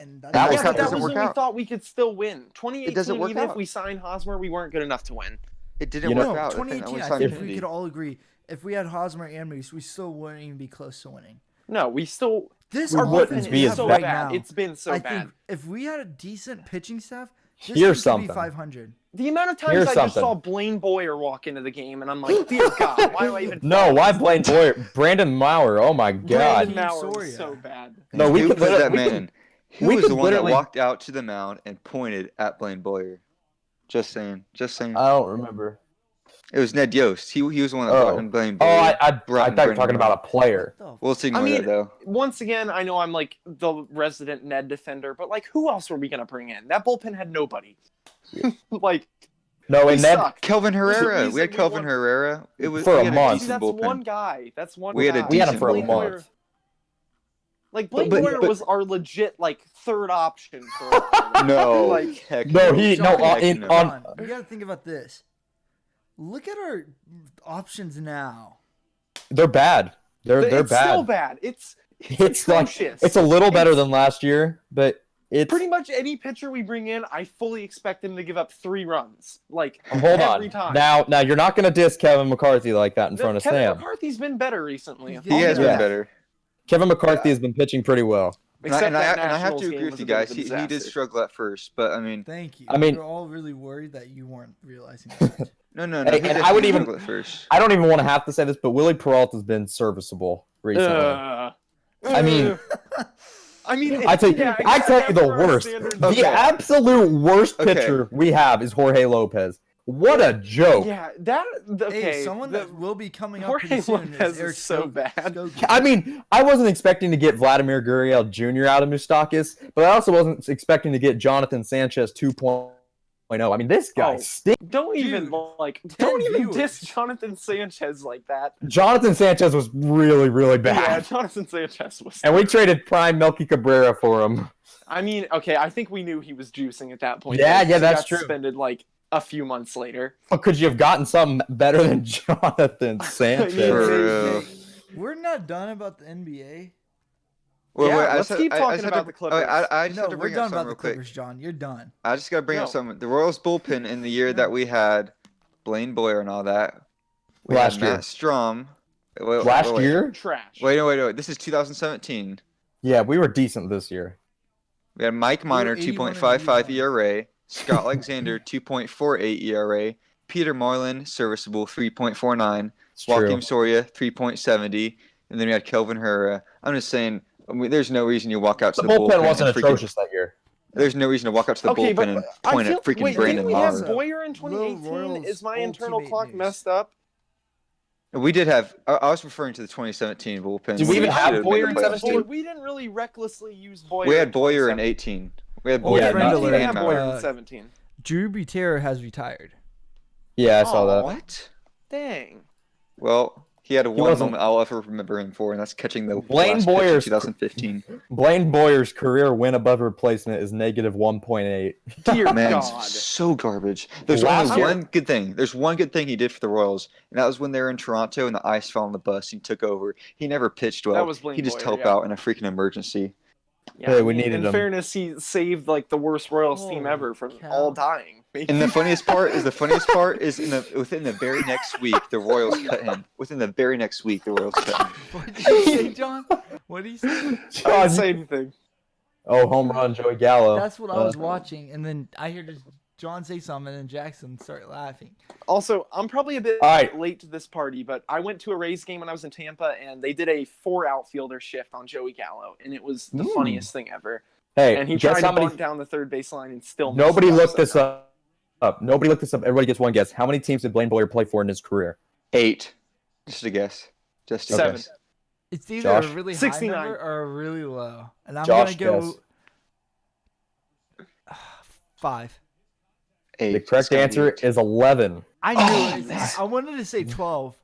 And That Yeah, was- but that doesn't was work when we out. thought we could still win. 2018, It doesn't work even out. if we signed Hosmer, we weren't good enough to win. It didn't You work know, out. The thing, 2018, we I signed think Kennedy. we could all agree, if we had Hosmer and Moose, we still wouldn't even be close to winning. No, we still. This Our wouldn't bullpen be is as so bad. bad. It's been so I bad. think if we had a decent pitching staff, this Here's team could something. be 500. The amount of times Here's I just something. saw Blaine Boyer walk into the game, and I'm like, dear God, why do I even? No, follow why this Blaine team? Boyer? Brandon Maurer. Oh my Brandon God. Team Maurer Soria. was so bad. No, we Who could put literally- that we man could- in? Who we was could the one that literally- walked out to the mound and pointed at Blaine Boyer? Just saying. I don't remember. It was Ned Yost. He was the one that Oh. brought in Blaine Oh, Boyer. I brought thought in you were Brandon talking about a player. What the We'll see I more mean, of that, though. Once again, I know I'm like the resident Ned defender, but like, who else were we gonna bring in? That bullpen had nobody. like, No, we and Ned. suck. Kelvin Herrera. reason We had we Kelvin won. Herrera. It was For we a had month. See, decent that's bullpen. one guy. That's one We guy. had a We had him decent for a Blaine bullpen. month. Like Blaine But- Boyer but- was our legit like third option for a while. No, Like, heck No, he no John, in no. on. John, you got to think about this. Look at our options now. They're bad. They're it's bad. still bad. It's It's like atrocious. it's a little better It's- than last year, but it's pretty much any pitcher we bring in, I fully expect them to give up 3 runs. Like Hold every on. time. Now you're not gonna diss Kevin McCarthy like that in front of Kevin Sam. McCarthy's been better recently. He's He has Yeah. been better. Kevin McCarthy has been pitching pretty well. Except And I that have Nationals to game agree with was you a bit of guys. a He did disaster. struggle at first, but I mean, Thank you. I mean- we're all really worried that you weren't realizing that. no. Hey, he and did I would even- struggle at first. I don't even want to have to say this, but Willie Peralta's been serviceable recently. I mean- I mean, I tell you, yeah, I tell you the for our worst. standards, The Okay. absolute worst Okay. pitcher we have is Jorge Lopez. What a joke! Yeah, okay. Hey, someone the- that will be coming up Jorge pretty soon Lopez is Eric is so Skog- bad. Skokie. I mean, I wasn't expecting to get Vladimir Gurriel Jr. out of Moustakis, but I also wasn't expecting to get Jonathan Sanchez 2.0. I mean, this guy Oh. stinks. don't even Dude, like 10 don't even viewers. diss Jonathan Sanchez like that. Jonathan Sanchez was really, really Yeah, bad. Jonathan Sanchez was. And we traded prime Melky Cabrera for him. I mean, okay, I think we knew he was juicing at that point. Yeah, though, 'cause yeah, he that's got true. Suspended like a few months later. But could you have gotten something better than Jonathan Sanchez? Yeah. For Hey, real. Hey, we're not done about the NBA. Wait, Yeah, I let's just- keep I talking just had about to- the Clippers. I just No, have to we're bring done up about something the real quick. Clippers, John. You're done. I just gotta bring up No. something. The Royals bullpen in the year that we had Blaine Boyer and all that. We Last had year. Matt Strom. Wait, Last wait, year? Trash. Wait. This is 2017. Yeah, we were decent this year. We had Mike Minor, 81 and 2.55 81. ERA. Scott Alexander, 2.48 ERA. Peter Marlin, serviceable, 3.49. It's Joaquim true. Soria, 3.70. And then we had Kelvin Herrera. I'm just saying, there's no reason you walk out to The the bullpen bullpen wasn't and freaking. atrocious that year. There's no reason to walk out to the Okay, bullpen but and I point feel. at freaking Wait, Brandon didn't we have Marr. Boyer in Little 2018? Royals Is my internal ultimate clock news. messed up? We did have. I was referring to the 2017 bullpen. Did we even which have should've Boyer made in the playoffs. 17? We didn't really recklessly use Boyer. We had Boyer in 2017. 18. We had Well, Boyer yeah, in friend We 18 didn't alert, have and Boyer Mauer. in 17. Drew Butera has retired. Yeah, I saw that. What? Dang. Well, he had one wasn't- moment I'll ever remember him for, and that's catching the Blaine last pitch in Boyer's- 2015. Blaine Boyer's career win above replacement is negative 1.8. Dear Man, God. so garbage. There's Last only year- one good thing. There's one good thing he did for the Royals, and that was when they were in Toronto and the ice fell on the bus. He took over. He never pitched well. That was Blaine he just Boyer, helped yeah. out in a freaking emergency. Yeah, Hey, I we mean, needed in him. fairness, he saved like the worst Royals team Holy ever from cow. all dying. And the funniest part is within the very next week the Royals cut him. Within the very next week the Royals cut him. What did you say, John? What did you say? I didn't say anything. Oh, home run, Joey Gallo. That's what I was watching, and then I hear just John say something, and Jackson start laughing. Also, I'm probably a bit All right. late to this party, but I went to a Rays game when I was in Tampa, and they did a 4 outfielder shift on Joey Gallo, and it was the funniest thing ever. Hey, And he guess tried how to many? bunt down the third baseline and still Nobody missed it. looked this up. Nobody looked this up. Everybody gets one guess. How many teams did Blaine Boyer play for in his career? 8. Just a guess. Just a 7. guess. It's either Josh? a really high 69. number or a really low, and I'm Josh, gonna go guess. 5. 8. The correct answer is 11. I knew it. I wanted to say 12.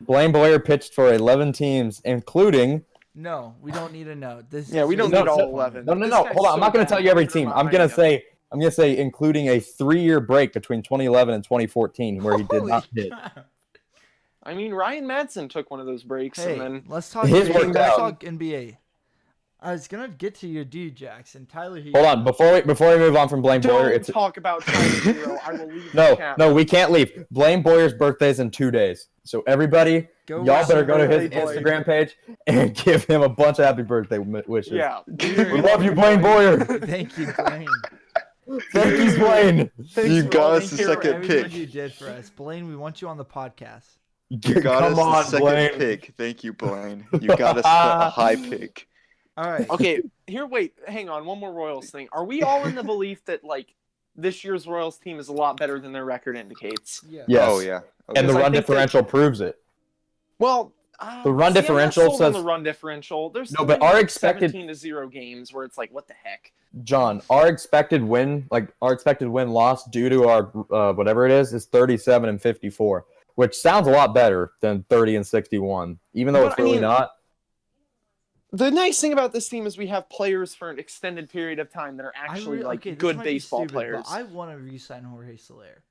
Blaine Boyer pitched for 11 teams, including. No, we don't need to know. This Yeah, is we don't just- need all 11. No. This Hold guy's on. I'm so not going to bad. tell you every Don't team. remind I'm going him. to say including a 3-year break between 2011 and 2014 where he did Holy not hit. crap. I mean, Ryan Madsen took one of those breaks, Hey, and then let's talk His NBA. worked Let's out. talk NBA. I was gonna get to your dude, Jackson. Tyler. Hold on. Before we move on from Blaine Boyer, don't it's talk about Tyler Hero. I will leave the chat. no, we can't leave. Blaine Boyer's birthday is in 2 days, so everybody, Go y'all wish better him go to his birthday, boy. Instagram page and give him a bunch of happy birthday wishes. Yeah. We love you, Blaine Boyer. Thank you, Blaine. Thank you, Blaine. Thanks You for got all us the the hero. second Everything pick. you did for us, Blaine. We want you on the podcast. You got Come us on, the second Blaine. pick. Thank you, Blaine. You got us a high pick. All right. Okay, wait, hang on. One more Royals thing. Are we all in the belief that like this year's Royals team is a lot better than their record indicates? Yeah. Yes. Oh yeah. Okay. And the I run think that- differential proves it. Well, The run see, I'm not differential sold on says- the run differential. There's No, but still our like expected- 17-0 games where it's like, what the heck? John, our expected win loss due to our whatever it is 37 and 54, which sounds a lot better than 30 and 61, even though But, it's I really mean, not. The nice thing about this team is we have players for an extended period of time that are actually like this good might be baseball stupid, players. But I want to re-sign Jorge Soler.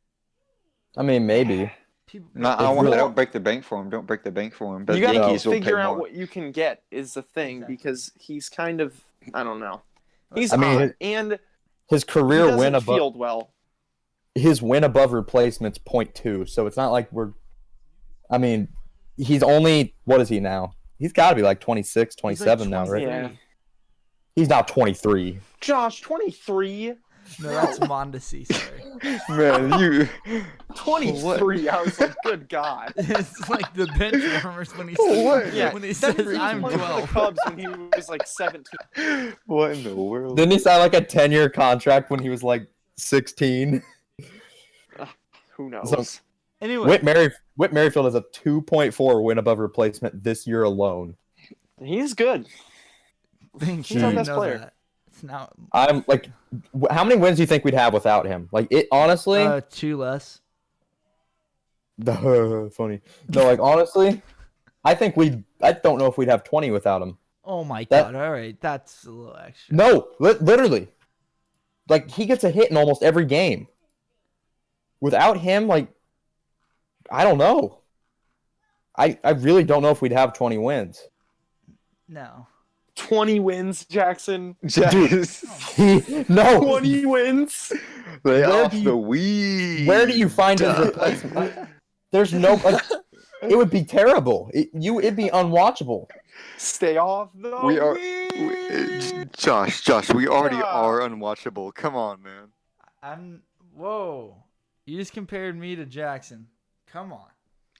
I mean, maybe. People, No, It's really- don't break the bank for him. Don't break the bank for him. But You the gotta Yankees will pay figure out more. what you can get is the thing Exactly. because he's kind of I don't know. He's I mean, odd, and His he career doesn't win above field well. his win above replacement's 0.2, so it's not like we're. I mean, he's only what is he now? He's got to be like 26, he's like 27 now, right? 23. Yeah. He's now 23. Josh, 23. No, that's Mondesi. Sorry. Man, you 23. I was like, good God. It's like the bench warmers when he says, What? Yeah, when he says I'm playing for the 12. Cubs when he was like 17. what in the world? Didn't he sign like a 10-year contract when he was like 16? Who knows? So- Anyway, Whit Merrifield has a 2.4 win above replacement this year alone. He's good. thank he's you. our I best know player. that. It's now I'm like, how many wins do you think we'd have without him? Like, it honestly, 2 less. funny. No, like honestly, I don't know if we'd have 20 without him. Oh my That- God! All right, that's a little extra. No, literally, like he gets a hit in almost every game. Without him, like, I don't know. I really don't know if we'd have 20 wins. No. 20 wins, Jackson. No. 20 wins. Lay Where off do you- the weed. Where do you find his replacement? There's no. Like, it would be terrible. It'd be unwatchable. Stay off the We are, weed. Josh. We already Yeah. are unwatchable. Come on, man. I'm. Whoa. You just compared me to Jackson. Come on.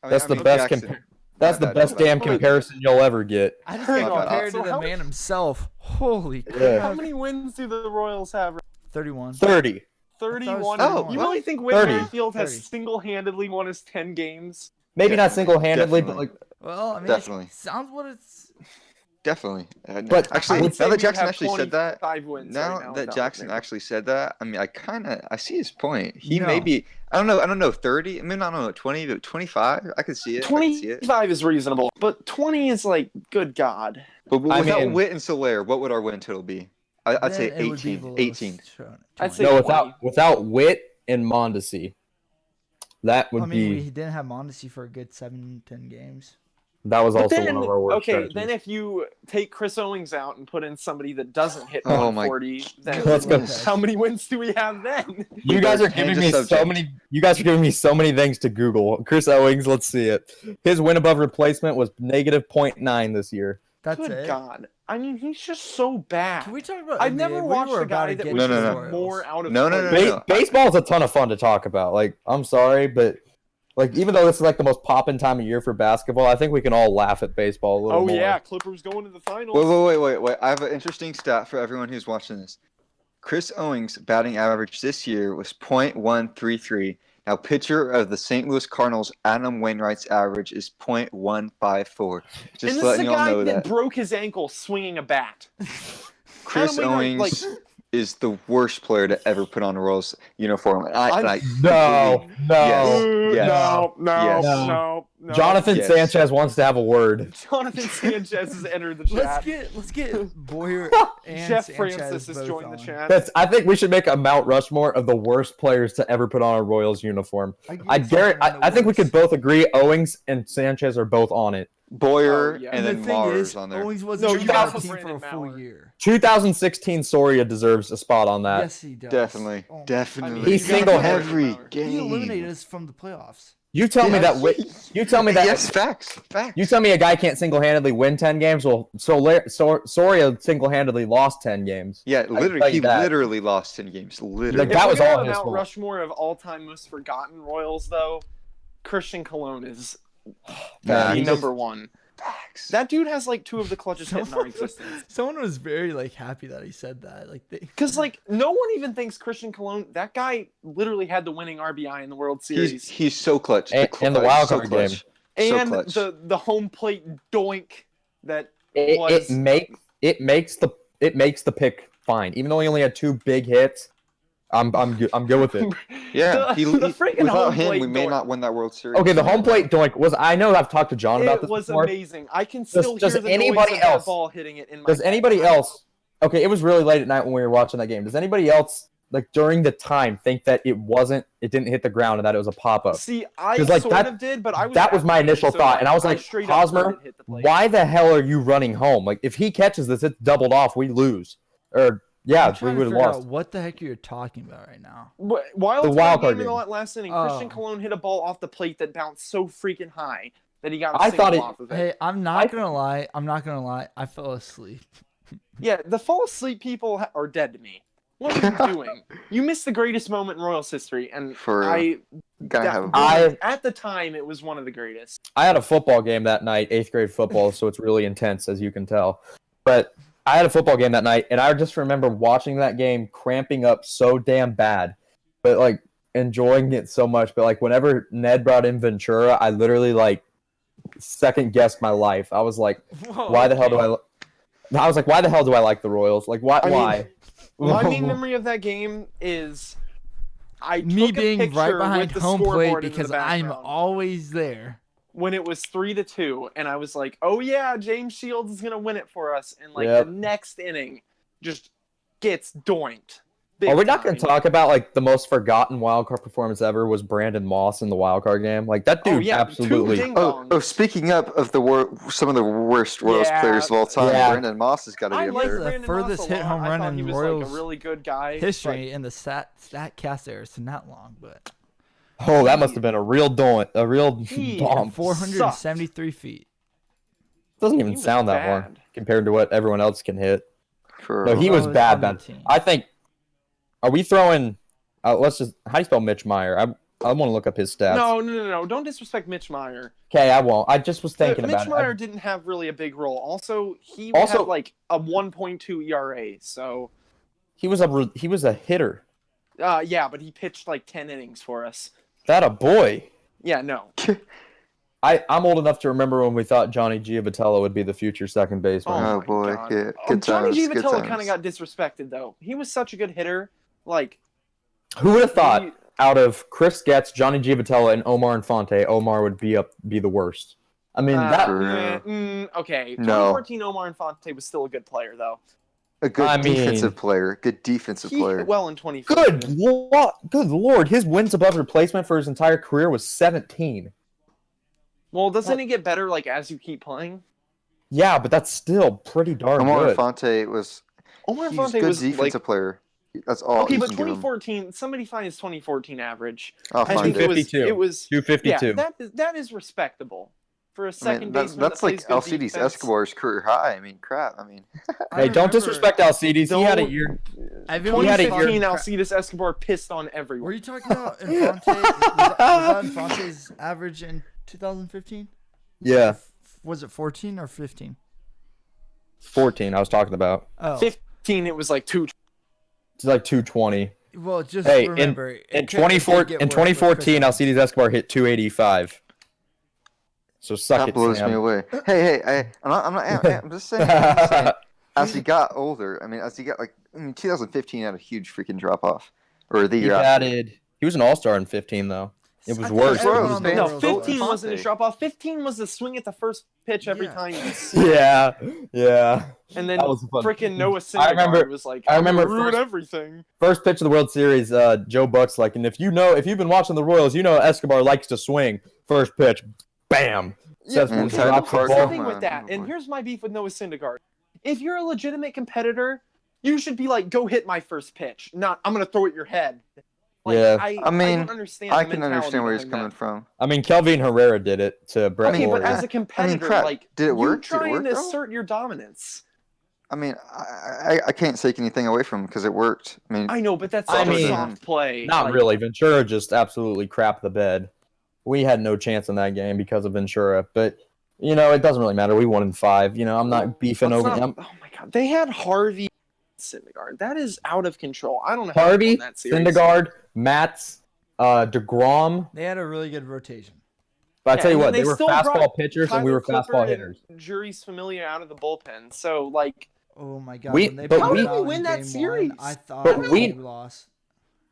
That's the best Jackson. That's the My bad, best my bad. damn comparison you'll ever get. I just Hang got on. compared So to the how man many- himself. Holy Yeah. How crap. many wins do the Royals have? 31. 30. 31. Oh, You really think Whit 30. Merrifield has 30. single-handedly won his 10 games? Maybe not Definitely, single-handedly, but definitely. like Well, I mean, Definitely. it sounds what it's. Definitely. But Actually, I would say now we that Jackson have actually said that, 25 wins now right now that without Jackson Whit actually said that, I mean, I see his point. He No. may be, I don't know, 30. I mean, I don't know, 20, but 25. I could see it. I could see it. 25 is reasonable, but 20 is like, good God. But I without mean- Witt and Soler, what would our win total be? I'd say then it would be 18. below 18. I'd say- no, 20. without Witt and Mondesi. That would I mean, be we didn't have Mondesi for a good 7-10 games. that was But also then, one of our worst okay, stretches. then if you take Chris Owings out and put in somebody that doesn't hit Oh my 140, then Let's go. how many wins do we have then? You guys are Change giving the me so subject. many. You guys are giving me so many things to Google. Chris Owings, let's see it. His win above replacement was negative 0.9 this year. That's Good it. God. I mean, he's just so bad. Can we talk about I've NBA? never We watched were a about guy to that get was to No, the no, no. Royals. more out of No, no, no, place. no. Baseball is a ton of fun to talk about. Like, I'm sorry, but like, even though this is like the most poppin' time of year for basketball, I think we can all laugh at baseball a little Oh more. yeah, Clippers going to the finals. Wait. I have an interesting stat for everyone who's watching this. Chris Owings' batting average this year was .133. Now, pitcher of the St. Louis Cardinals, Adam Wainwright's average is .154. Just and this is letting a y'all guy know that that. broke his ankle swinging a bat. Chris Adam Wainwright, Owings is the worst player to ever put on a Royals uniform. And I No, Yes. Ooh, Yes. no, Yes. no. Jonathan Yes. Sanchez wants to have a word. Jonathan Sanchez has entered the chat. Let's get Boyer and Jeff Sanchez Francis has both joined the on. chat. I think we should make a Mount Rushmore of the worst players to ever put on a Royals uniform. I think we could both agree Owings and Sanchez are both on it. Boyer Oh, yeah. and the then thing Mars is, on there. Owings wasn't No, even you on got the for team for a Brandon full Maurer. year. 2016 Soria deserves a spot on that. Yes, he does. Definitely. Oh my Definitely. God. He single- every He game. He eliminated us from the playoffs. You tell me that. You tell me that. Yes, facts. You tell me a guy can't single-handedly win 10 games. Well, Soria single-handedly lost 10 games. Yeah, tell literally, he you that. literally lost 10 games. Literally. Like, If that we're was going all to his Mount fault. Rushmore of all-time most forgotten Royals, though, Christian Cologne is Man, the he number one. Facts. That dude has like two of the clutchest hit in our existence. Someone was very happy that he said that. Because no one even thinks Christian Cologne. That guy literally had the winning RBI in the World Series, He's so clutch. And the wild card game. So and clutch. the home plate doink that It was. makes the pick fine. Even though he only had 2 big hits, I'm good with it. Yeah, the freaking without home him, plate we may doink. not win that World Series. Okay, the home plate doink was. I know I've talked to John about It this was before. amazing. I can still does hear the anybody noise of else- that ball hitting it in my Does head. anybody else? Okay, it was really late at night when we were watching that game. Does anybody else during the time think that it didn't hit the ground and that it was a pop up? See, I 'Cause, sort of did, but I was. That was at my the game, initial so thought, and I was I like, straight up heard Hosmer, it hit the plate. why the hell are you running home? Like, if he catches this, it's doubled off. We lose. Or yeah, I'm we trying to would have figure lost. out what the heck you're talking about right now. Wild The card wild card game in game. the last inning, Oh. Christian Cologne hit a ball off the plate that bounced so freaking high that he got a I single thought it- off of it. Hey, I'm not gonna lie. I fell asleep. Yeah, the fall asleep people are dead to me. What are you doing? You missed the greatest moment in Royals history, and For I, Gotta have a I- at the time, it was one of the greatest. I had a football game that night, 8th grade football, so it's really intense, as you can tell. But I had a football game that night, and I just remember watching that game, cramping up so damn bad, but enjoying it so much. But whenever Ned brought in Ventura, I literally second guessed my life. I was like, why the hell do I? I was like, why the hell do I like the Royals? Like, why? I mean, why? My main memory of that game is I Me took a being picture right behind with the home plate scoreboard in the because I'm background always there. when it was 3-2, and I was like, "Oh yeah, James Shields is gonna win it for us." And Yep. the next inning, just gets doinked. Big Are we not going time. to talk about the most forgotten wildcard performance ever was Brandon Moss in the wildcard game? That dude Oh yeah, absolutely. two ding Oh, dongs. speaking up of some of the worst Royals Yeah. players of all time, Yeah. Brandon Moss has got to I be up like He's there. the Brandon furthest Moss a hit lot. home I run thought in he was Royals a really good guy. history, and the StatCast era isn't that long, but Oh, that must have been a real He- bomb. 473 feet. Doesn't He even was sound that long bad. compared to what everyone else can hit. For No, he Well, was it's bad, on the bad. team. I think. Are we throwing? Let's just. How do you spell Mitch Meyer? I want to look up his stats. No. Don't disrespect Mitch Meyer. Okay, I won't. I just was thinking about Mitch it. Meyer didn't have really a big role. Also, he had like a 1.2 ERA. So he was a hitter. yeah, but he pitched like 10 innings for us. That a boy. Yeah, no. I'm old enough to remember when we thought Johnny Giavitello would be the future second baseman. Oh my boy, God. yeah, good Johnny times, good Giavitello kind times. of got disrespected though. He was such a good hitter. Like, Who would have thought out of Chris Getz, Johnny Giavitello, and Omar Infante, Omar would be the worst? I mean, okay. No. 2014 Omar Infante was still a good player though. A good I mean- defensive player. Good defensive He player. hit well in 2014. Good lord, his wins above replacement for his entire career was 17. Well, doesn't it get better like as you keep playing? Yeah, but that's still pretty darn Omar good. Infante was. Omar He was a Infante good was defensive like player. That's all. okay, you but can give him. 2014. Somebody find his 2014 average. I'll I find think it. it was 252. Yeah, that is respectable for a second baseman. That's that like plays good Alcides defense. Escobar's career high. I mean, crap. I mean, Hey, don't disrespect Alcides. He had a Don't- year. Everyone He had a 2015 thought- Alcides Escobar pissed on everyone. Were you talking about Infante? Was that Infante's average in 2015? Yeah, Was it 14 or 15? 14. I was talking about. Oh, 15, it was like 2. It's like 220. well, just Hey, remember in 2014, Alcides Escobar hit 285. So suck that it, blows Sam. me away. Hey, I'm just saying. As he got older, as he got 2015 had a huge freaking drop off, or the He year after. He was an all-star in 15 though. It was I worse. thought Bro, everyone on the man, No, Royals 15 were. wasn't a drop off. 15 was the swing at the first pitch every Yeah. time you see. Yeah. And then That was fun. freaking Noah I remember- Syndergaard was like, I remember ruin first- everything. First pitch of the World Series, Joe Buck's like, and if you've been watching the Royals, you know Escobar likes to swing. First pitch, bam. Yeah, Cespedes okay, drops the but Here's the ball. thing with that, and here's my beef with Noah Syndergaard. If you're a legitimate competitor, you should be like, go hit my first pitch, not I'm gonna throw it your head. Like, Yeah. I mean, don't understand. I the can mentality understand where he's behind coming that. from. I mean, Kelvin Herrera did it to Brett Okay, but Flores. as a competitor, crap. like, Did it work? you Did it try work, and though? assert your dominance. I mean, I can't take anything away from him because it worked. I mean, I know, but that's I such a mean, soft play. Not like, really. Ventura just absolutely crapped the bed. We had no chance in that game because of Ventura. But, it doesn't really matter. We won in 5. I'm not beefing let's over not- him. Oh my god, they had Harvey Syndergaard. That is out of control. I don't know Harvey, how they won that series. Syndergaard, Matz, DeGrom. They had a really good rotation. But I Yeah, tell you and what, then they were still fastball brought pitchers and we Tyler were fastball Clippard hitters. and Juris Familia out of the bullpen. So, like, Oh my god! We- when they but pulled we- it How did we out in win that game series? One, I thought But we lost.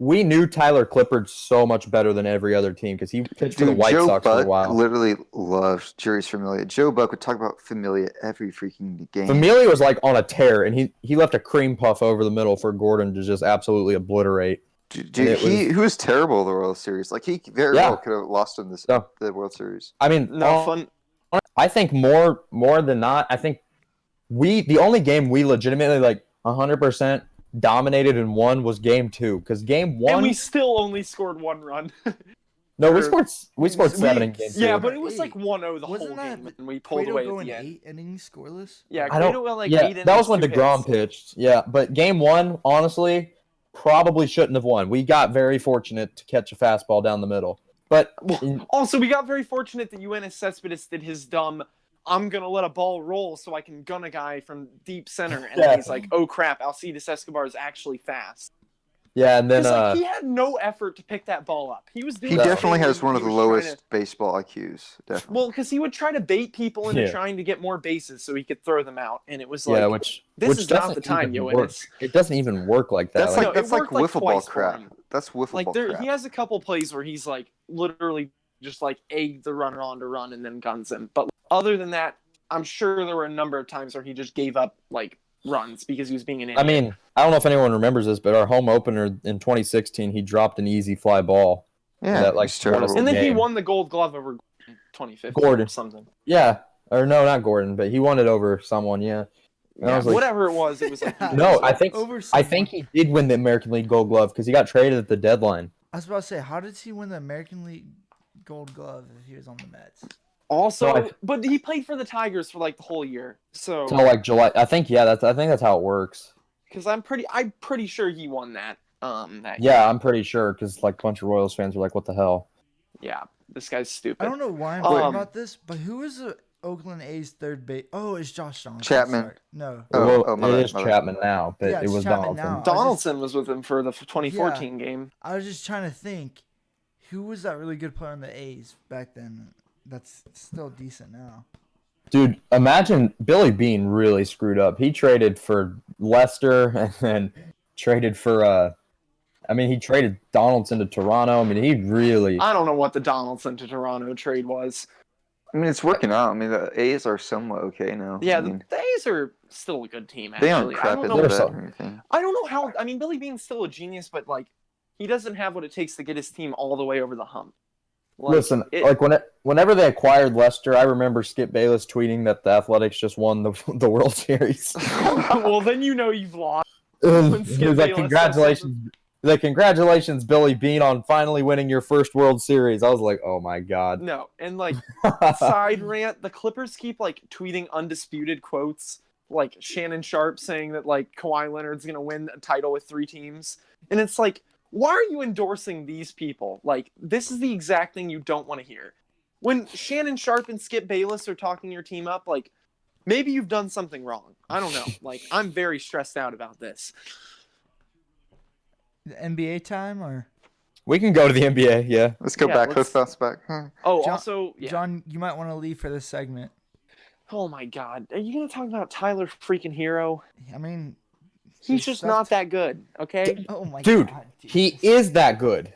We knew Tyler Clippard so much better than every other team because he pitched for the dude, White Joe Sox for a Buck while. literally loved Juris Familia. Joe Buck would talk about Familia every freaking game. Familia was like on a tear, and he left a cream puff over the middle for Gordon to just absolutely obliterate. Dude, And it he was terrible in the World Series. Like he very Yeah. well could have lost him No. the World Series. I mean, no fun. I think more than not, I think the only game we legitimately 100% dominated and won was game 2 because game 1 And we still only scored 1 run. we scored 7 in game 2. Yeah, but it was like 1-0 the Wasn't whole that game, and we pulled Cueto away go at in the end. 8 innings scoreless. Yeah, I don't- Cueto went like yeah, 8 that was when innings, 2 DeGrom hits. pitched. Yeah, but game 1, honestly, probably shouldn't have won. We got very fortunate to catch a fastball down the middle. But Well, also, we got very fortunate that Yoenis Cespedes did his dumb, I'm going to let a ball roll so I can gun a guy from deep center. And Yeah. then he's like, oh crap, Alcides Escobar is actually fast. yeah, and then Because he had no effort to pick that ball up. He was doing He the definitely thing has where one of he the was trying lowest baseball IQs. Definitely. Well, because he would try to bait people into Yeah. trying to get more bases so he could throw them out. And it was like, yeah, which this is not doesn't the time, even Yoenis. work. It doesn't even work like that. that's No, like it that's like worked, like, wiffle ball twice for crap. him. That's wiffle Like ball there, crap. he has a couple plays where he's like literally just like egg the runner on to run and then guns him. But other than that, I'm sure there were a number of times where he just gave up like runs because he was being an idiot. I mean, I don't know if anyone remembers this, but our home opener in 2016, he dropped an easy fly ball. Yeah, that, like, it's terrible. won us and then he game. won the Gold Glove over 2015 Gordon. or something. Yeah, or no, not Gordon, but he won it over someone. Yeah. And I Yeah, was like- whatever it was, it was like No, I think Over I think he did win the American League Gold Glove because he got traded at the deadline. I was about to say, how did he win the American League Gold Glove if he was on the Mets? Also, So but he played for the Tigers for like the whole year. So So like July, I think that's how it works. because I'm pretty sure he won that. That Yeah, I'm pretty sure because like a bunch of Royals fans were like, "What the hell?" Yeah, this guy's stupid. I don't know why I'm Um, talking about this, but who is the Oakland A's third base? Oh, it's Josh Johnson. Chapman. Sorry. No. Well, my it bad, is my bad. Chapman now, but Yeah, it it's was Chapman Donaldson. now. Donaldson was with him for the 2014 game. I was just trying to think, who was that really good player on the A's back then? That's still decent now. Dude, imagine Billy Beane really screwed up. He traded for Lester and then traded for he traded Donaldson to Toronto. I mean, he really I don't know what the Donaldson to Toronto trade was. I mean, it's working out. I mean, the A's are somewhat okay now. Yeah, I mean, the A's are still a good team. they aren't Actually, I crap don't in know. the They're bed so- or anything. I don't know how. I mean, Billy Beane's still a genius, but like, he doesn't have what it takes to get his team all the way over the hump. Like, listen. Whenever they acquired Lester, I remember Skip Bayless tweeting that the Athletics just won the World Series. well, then you know you've lost. He Skip was like, Bayless says "Congratulations." Like, congratulations, Billy Beane, on finally winning your first World Series. I was like, oh my god. No, and like side rant, the Clippers keep like tweeting undisputed quotes, like Shannon Sharp saying that like Kawhi Leonard's gonna win a title with 3 teams, and it's like, why are you endorsing these people? Like, this is the exact thing you don't want to hear. When Shannon Sharp and Skip Bayless are talking your team up, like, maybe you've done something wrong. I don't know. Like, I'm very stressed out about this. The NBA time or We can go to the NBA, yeah. Let's go Yeah, back. let's- Let's bounce back. Oh, John- also, yeah. John? You might want to leave for this segment. Oh my God, are you gonna talk about Tyler freaking Hero? I mean, He's his just stuff- not that good. Okay, Oh my Dude, God, he Jesus. is that good.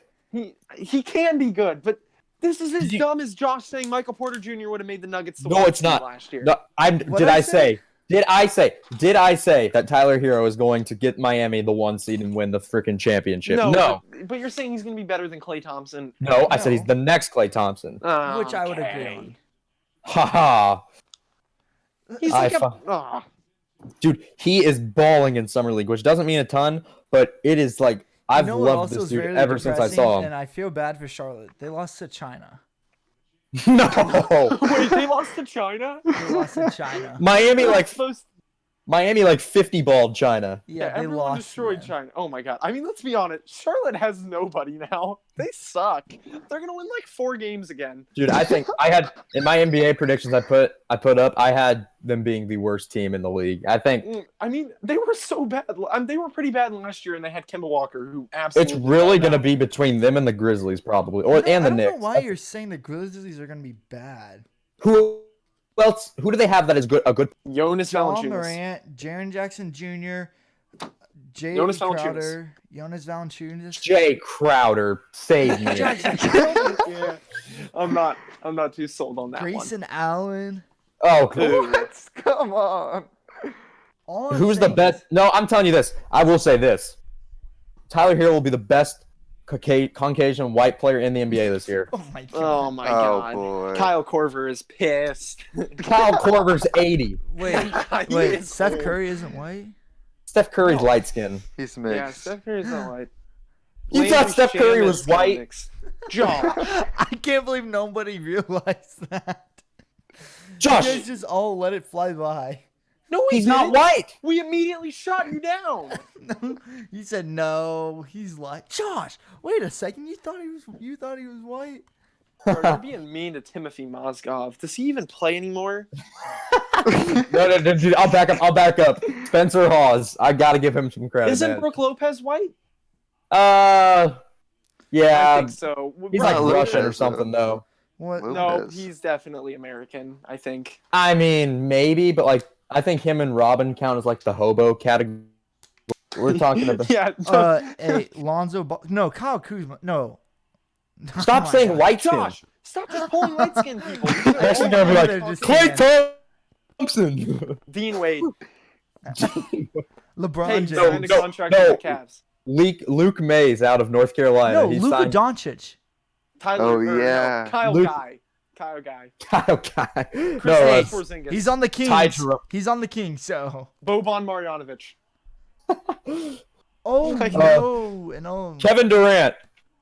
he can be good, but this is as Did you- dumb as Josh saying Michael Porter Jr. would have made the Nuggets. The No, one it's seed not. last year. No, What'd did I I say? say? Did I say that Tyler Hero is going to get Miami the 1 seed and win the freaking championship? No. But you're saying he's gonna be better than Klay Thompson. No, I said No. he's the next Klay Thompson. Which I would agree Okay. on. Haha. He's I like a. fu- ah. Dude, he is balling in Summer League, which doesn't mean a ton, but it is like, I've You know what loved also this is dude really ever since I saw depressing? him. And I feel bad for Charlotte. They lost to China. No. Wait, they lost to China. They lost to China. Miami They're like supposed. 50 balled China. Yeah, they everyone lost. destroyed man. China. Oh my God. I mean, let's be honest. Charlotte has nobody now. They suck. They're gonna win like 4 games again. Dude, I think I had in my NBA predictions I put up, I had them being the worst team in the league. I think I mean, they were so bad. They were pretty bad last year, and they had Kemba Walker, who absolutely. it's really fell going to down. be between them and the Grizzlies probably, I and the don't Knicks. know why you're saying the Grizzlies are going to be bad. Who else? Who do they have that is good? A good. Jonas John Valanciunas. Morant, Jaren Jackson Jr., Jay Jonas Crowder, Jonas Valanciunas. Jay Crowder, save me. Yeah, I'm not too sold on that Grayson Allen. Oh, cool. one. What? Come on. All I'm Who's the saying best? is- No, I'm telling you this. I will say this. Tyler Hero will be the best Caucasian white player in the NBA this year. Oh my Oh god. my Oh, God. boy. Kyle Korver is pissed. Kyle Korver's 80. Wait, He wait. is Steph old. Curry isn't white? Steph Curry's No. light skin. He's Yeah, mixed. Steph Curry's not white. You thought Landry Steph Curry Shamet was is kinda white? mixed. Josh. I can't believe nobody realized that. Josh, You guys just all let it fly by. No, we he's not didn't. white. We immediately shot you down. You said no. He's like Josh. Wait a second. You thought he was white? Bro, you're being mean to Timothy Mozgov. Does he even play anymore? No, dude, I'll back up. Spencer Hawes. I gotta give him some credit. Isn't man. Brooke Lopez white? Yeah. I think so. He's Right, like Lopez, Russian or though. something though. What? Lopez. No, he's definitely American, I think. I mean, maybe, but like, I think him and Robin count as like the hobo category. We're talking about. Yeah. Hey, Lonzo Ball. No, Kyle Kuzma. No. Stop Oh my saying God. light skin. Josh, stop just pulling light skinned people. I'm actually gonna be like They're just Klay saying. Thompson. Dean Wade. LeBron Hey, James. signed a no, contract no. with the Cavs. Luke Mays out of North Carolina. No, He Luka signed Doncic. Tyler. Oh, or, no, yeah. Kyle Luke- Guy. Kyle Guy. Kyle Guy. No, Kristaps Hey, Porzingis. He's on the Kings. Ty Jerome. He's on the Kings. So. Boban Marjanovic. Oh Like- no! And oh. Kevin Durant.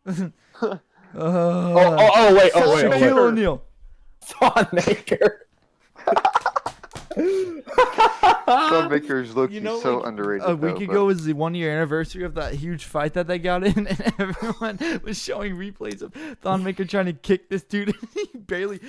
Oh, Oh, wait. Shaquille O'Neal. Thon Maker. Thon Maker's low-key You know, so like, underrated. a week though, ago was the 1-year anniversary of that huge fight that they got in, and everyone was showing replays of Thon Maker trying to kick this dude, and he barely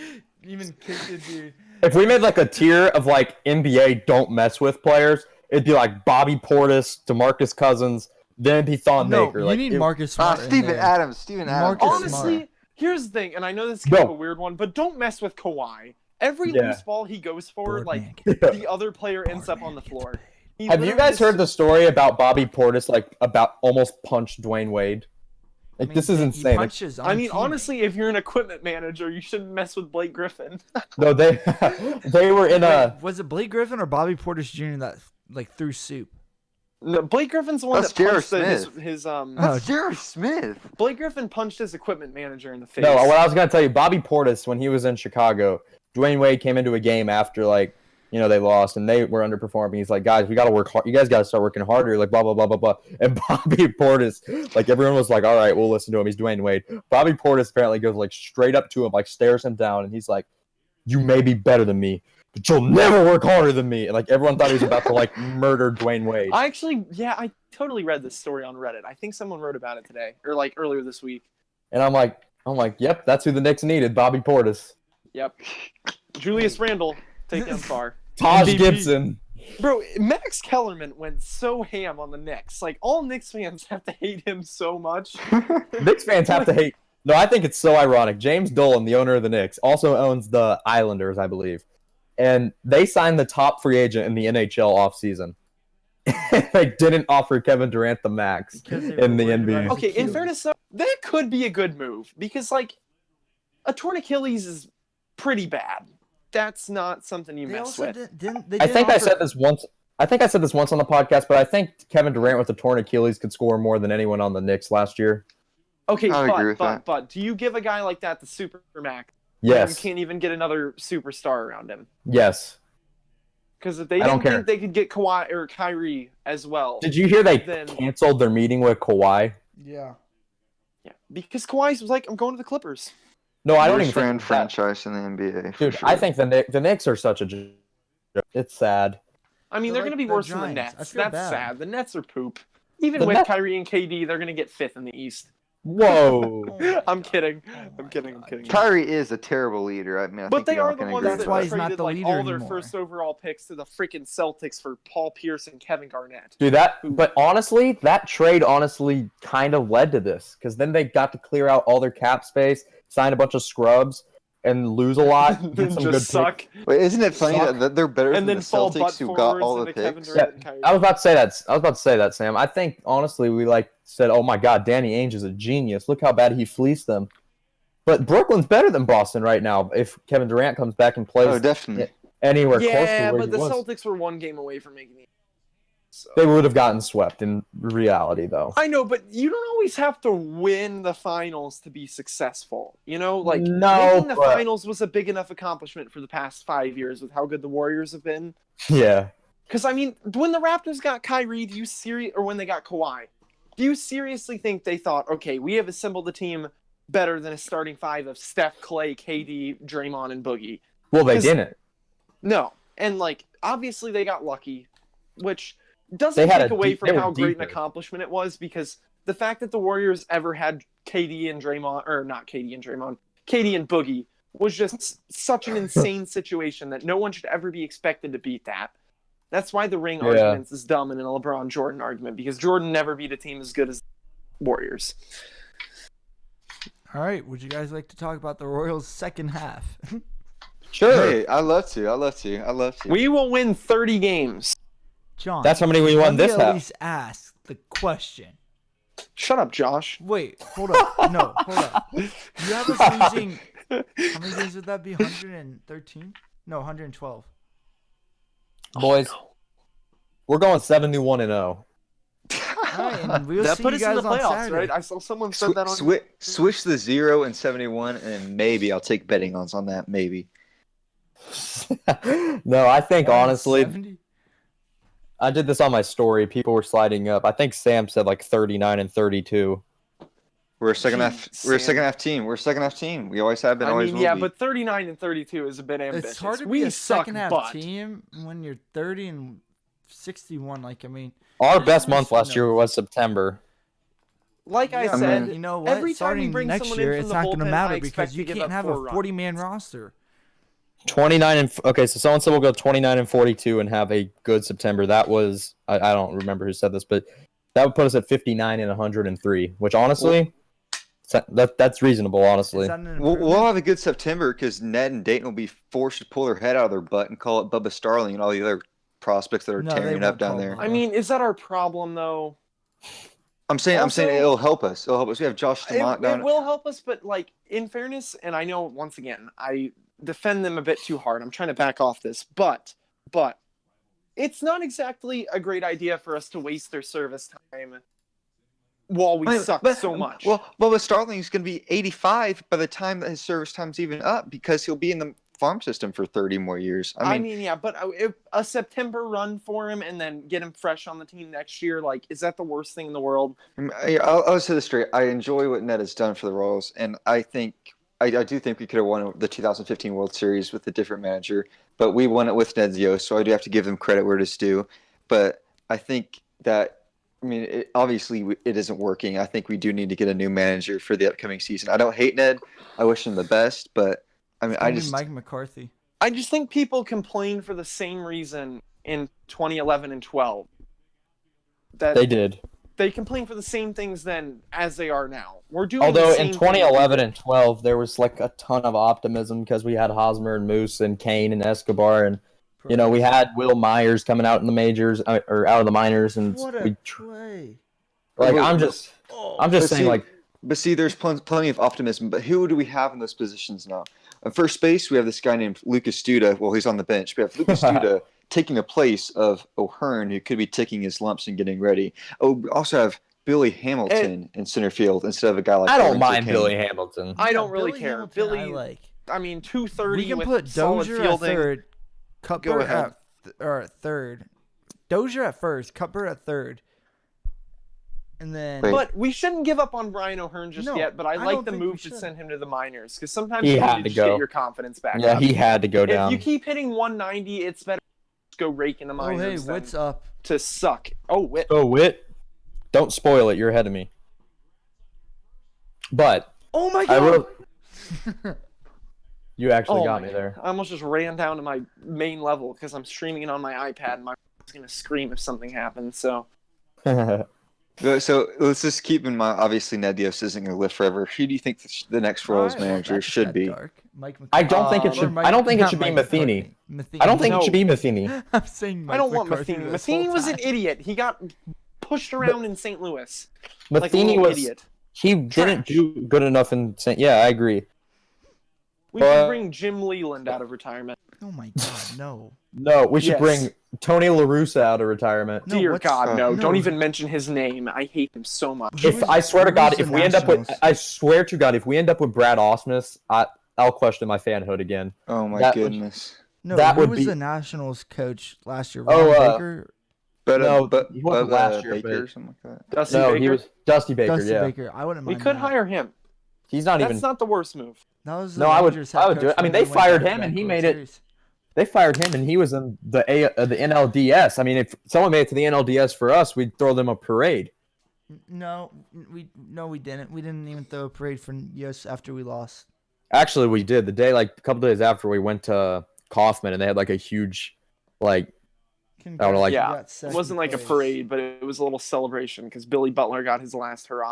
even kicked the dude. If we made like a tier of like NBA don't mess with players, it'd be like Bobby Portis, DeMarcus Cousins, then it'd be Thon No, Maker. you Like, need it- Marcus Smart. in Steven there. Adams. Steven Adams. Marcus Honestly, Smart. here's the thing, and I know this is kind of Go. a weird one, but don't mess with Kawhi. Every Yeah. loose ball he goes for, like Boardman the other player ends up on the floor. He have you literally guys just- heard the story about Bobby Portis, like about almost punched Dwayne Wade? Like, this is he insane. Like, punched his own I mean, teammate. honestly, if you're an equipment manager, you shouldn't mess with Blake Griffin. no, they they were in a. Wait, was it Blake Griffin or Bobby Portis Jr. that like threw soup? No, Blake Griffin's the one That's that punched J.R. his Smith. Oh, That's Jerry Smith. Blake Griffin punched his equipment manager in the face. No, what I was gonna tell you, Bobby Portis, when he was in Chicago, Dwayne Wade came into a game after like, you know, they lost and they were underperforming. He's like, guys, we gotta work hard. You guys gotta start working harder. Like blah blah blah blah blah. And Bobby Portis, like everyone was like, all right, we'll listen to him. He's Dwayne Wade. Bobby Portis apparently goes like straight up to him, like stares him down, and he's like, you may be better than me, but you'll never work harder than me. And like everyone thought he was about to like murder Dwayne Wade. I totally read this story on Reddit. I think someone wrote about it today, or like earlier this week. And I'm like, yep, that's who the Knicks needed, Bobby Portis. Yep. Julius Randle, take them far. Taj MVP. Gibson. Bro, Max Kellerman went so ham on the Knicks. Like, all Knicks fans have to hate him so much. Knicks fans have to hate. No, I think it's so ironic. James Dolan, the owner of the Knicks, also owns the Islanders, I believe. And they signed the top free agent in the NHL offseason. They didn't offer Kevin Durant the max Because they were in the worried about NBA. his Okay, in Achilles. fairness, though, that could be a good move. Because, like, a torn Achilles is pretty bad. That's not something you They mess also with. didn't. I think I said this once. I think I said this once on the podcast, but I think Kevin Durant with the torn Achilles could score more than anyone on the Knicks last year. Okay, I agree with that. but do you give a guy like that the super max? when Yes. You can't even get another superstar around him. Yes. Because if they I don't didn't care. think they could get Kawhi or Kyrie as well. Did you hear they Then- canceled their meeting with Kawhi? Yeah. Yeah, because Kawhi was like, I'm going to the Clippers. No, I don't Worst even think that. franchise in the NBA. for Dude, sure. I think the Knicks are such a joke. It's sad. I mean, They're they're like going to be the worse than the Giants. I Nets. feel That's bad. sad. The Nets are poop. Even The with Nets- Kyrie and KD, they're going to get fifth in the East. Whoa. I'm kidding. Oh I'm my kidding. I'm God. kidding. Kyrie is a terrible leader. I mean, I But think they we all are the can ones agree that That's with why that. he's not traded the like leader all their anymore. first overall picks to the freaking Celtics for Paul Pierce and Kevin Garnett. Dude, but honestly, that trade honestly kind of led to this because then they got to clear out all their cap space, sign a bunch of scrubs, and lose a lot. Get Then some just good suck, picks. Wait, isn't it funny Suck. that they're better and than then the fall butt Celtics who got all forwards the into Kevin picks? Durant and Kyrie. I was about to say that, Sam. I think honestly, we said, "Oh my God, Danny Ainge is a genius. Look how bad he fleeced them." But Brooklyn's better than Boston right now. If Kevin Durant comes back and plays Oh, definitely. anywhere close to Yeah, where but he the was, Celtics were one game away from making the. So. they would have gotten swept in reality, though. I know, but you don't always have to win the finals to be successful. You know, like No, making the but- finals was a big enough accomplishment for the past 5 years with how good the Warriors have been. Yeah. Because I mean, when the Raptors got Kyrie, or when they got Kawhi, do you seriously think they thought, okay, we have assembled a team better than a starting five of Steph, Clay, KD, Draymond, and Boogie? Well, they 'Cause- didn't. No, and like obviously they got lucky, which They doesn't had take a away deep- from they were how great an deeper. accomplishment it was, because the fact that the Warriors ever had KD and Draymond, or not KD and Draymond, KD and Boogie, was just such an insane situation that no one should ever be expected to beat that. That's why the ring Yeah. argument is dumb in a LeBron Jordan argument, because Jordan never beat a team as good as Warriors. All right. Would you guys like to talk about the Royals' second half? Sure. Hey, I love to. We will win 30 games. John. That's how many we won let me this at half. least ask the question. Shut up, Josh. Wait, hold up. No, hold up. You have us losing. How many games would that be? 113? No, 112. Boys, we're going 71-0. All right, and we'll That see put you us in guys the on playoffs, Saturday. right? I saw someone said that on. Switch the 0 and 71, and maybe I'll take betting odds on that. Maybe. No, I think honestly, 70? I did this on my story. People were sliding up. I think Sam said like 39 and 32. We're a second Jeez, half. We're a second Sam. half team. We're a second half team. We always have been. I Always mean, will yeah, be. but 39 and 32 is a bit ambitious. It's hard to we be a suck, second half but team when you're 30 and 61. Like, I mean, Our there's best no month last year no- was September. like I Yeah, but said, you know what? every time we Starting bring next someone year, in from it's the not going to bullpen, I matter expect because to you give can't up have 4 a runs. 40-man roster. 29 and okay, so so and so will go 29 and 42 and have a good September. That was I don't remember who said this, but that would put us at 59 and 103, which honestly, that's reasonable. Honestly, Is that an We'll improvement? have a good September because Ned and Dayton will be forced to pull their head out of their butt and call it Bubba Starling and all the other prospects that are No, they tearing it up won't down call there. Bubba. I mean, is that our problem though? I'm saying Also- it'll help us. It'll help us. We have Josh Stamont down. It will help us, but like in fairness, and I know once again I defend them a bit too hard. I'm trying to back off this, but it's not exactly a great idea for us to waste their service time while we suck so much. Well, Bubba Starling's going to be 85 by the time that his service time's even up because he'll be in the farm system for 30 more years. I mean, yeah, but if a September run for him and then get him fresh on the team next year, like, is that the worst thing in the world? I'll say this straight. I enjoy what Ned has done for the Royals, and I do think we could have won the 2015 World Series with a different manager, but we won it with Ned Zio, so I do have to give them credit where it is due. But I think that, obviously it isn't working. I think we do need to get a new manager for the upcoming season. I don't hate Ned. I wish him the best, but It's gonna be Mike McCarthy. I just think people complain for the same reason in 2011 and 12. That they did. They complain for the same things then as they are now. We're doing Although the same in thing. 2011 and 12, there was like a ton of optimism because we had Hosmer and Moose and Kane and Escobar, and we had Will Myers coming out in the majors or out of the minors, and What a play! like I'm just saying, like, but see, there's plenty of optimism. But who do we have in those positions now? At first base, we have this guy named Lucas Duda. Well, he's on the bench. We have Lucas Duda taking the place of O'Hearn, who could be taking his lumps and getting ready. Oh, we also have Billy Hamilton in center field instead of a guy like I don't Lorenzo mind Cain. Billy Hamilton. I don't really care. Hamilton, Billy, I like. I mean, 230 We can with put solid Dozier at fielding. third, Go Cuthbert ahead. at third, Dozier at first, Cuthbert at third, and then. Wait. But we shouldn't give up on Brian O'Hearn just No, yet. But I I like don't the think we move to should. send him to the minors because sometimes He you had need to to go. get your confidence back. Yeah, up. he had to go If down. you keep hitting 190, it's better to go rake in the Oh minors hey, what's than up? to suck. Oh, Whit. Oh, Whit, don't spoil it. You're ahead of me. But Oh my I god! will. You actually Oh got my me there. I almost just ran down to my main level because I'm streaming it on my iPad and my is gonna scream if something happens. So So let's just keep in mind, obviously, Ned Diaz isn't going to live forever. Who do you think the next Royals Alright, well, manager that's should that be? dark. Mike I don't think it Or should. Mike- I don't think it not should be Mike Matheny. McCarthy. I don't think No. it should be Matheny. I'm saying Mike I don't want McCarthy Matheny. this whole Matheny was an time. idiot. He got pushed around in St. Louis like a Matheny little was. idiot. He didn't Trash. do good enough in. Yeah, I agree. We But- should bring Jim Leland out of retirement. Oh my god, no. No, we should Yes. bring Tony La Russa out of retirement. No, Dear what's- God, no! no. Don't even mention his name. I hate him so much. Who If was- I swear to who God, was if the we end up with, Nationals? I swear to God, if we end up with Brad Osmus, I'll question my fanhood again. Oh my That would- goodness! No, that who would was be- the Nationals coach last year? Oh, Ron Baker? But No, but he wasn't last year, Baker but- or something like that. Dusty No, Baker. he was Dusty Baker. Dusty yeah, Baker. I wouldn't We mind could that. hire him. he's not That's even. not the worst move. That was the No, I would- Rangers I head would do coach it. I mean, when they went fired back him to and back he World made it- Series. They fired him, and he was in the NLDS. I mean, if someone made it to the NLDS for us, we'd throw them a parade. No, we didn't. We didn't even throw a parade for us after we lost. Actually, we did. A couple days after we went to Kaufman, and they had like a huge, like, I would like- Yeah, got it second wasn't like a place. parade, but it was a little celebration because Billy Butler got his last hurrah.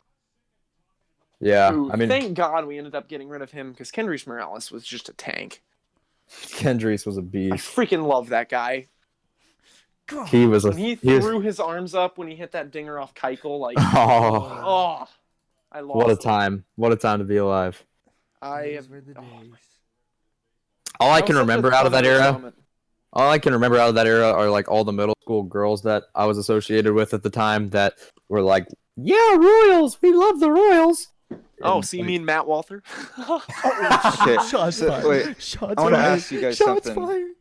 yeah. Who, I mean, thank God we ended up getting rid of him because Kendrys Morales was just a tank. Kendricks was a I beast. freaking love that guy. God. He was a. When he he was- threw his arms up when he hit that dinger off Keuchel, like, oh, oh, I lost. what a it. time! What a time to be alive. I Those have. were the oh, days. All I that can was such a remember out of that thunderous era. moment. All I can remember out of that era are like all the middle school girls that I was associated with at the time that were like, "Yeah, Royals, we love the Royals." Oh, And, so you like, mean Matt Walther? Okay, Shots so, fired. wait, Shots I wanna fired. ask you guys Shots something. fired.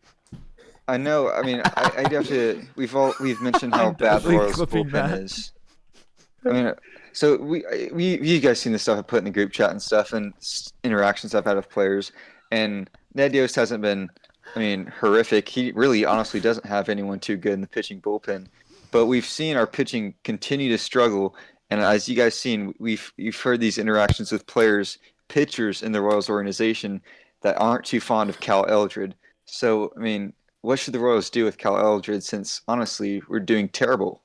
I know. I mean, I have to. We've mentioned how I'm bad the definitely Royals clipping bullpen that. is. I mean, so you guys seen the stuff I put in the group chat and stuff, and interactions I've had with players, and Ned Yost hasn't been, I mean, horrific. He really, honestly, doesn't have anyone too good in the pitching bullpen, but we've seen our pitching continue to struggle, and as you guys seen, you've heard these interactions with players, pitchers in the Royals organization that aren't too fond of Cal Eldred. So, I mean, what should the Royals do with Cal Eldred? Since honestly, we're doing terrible.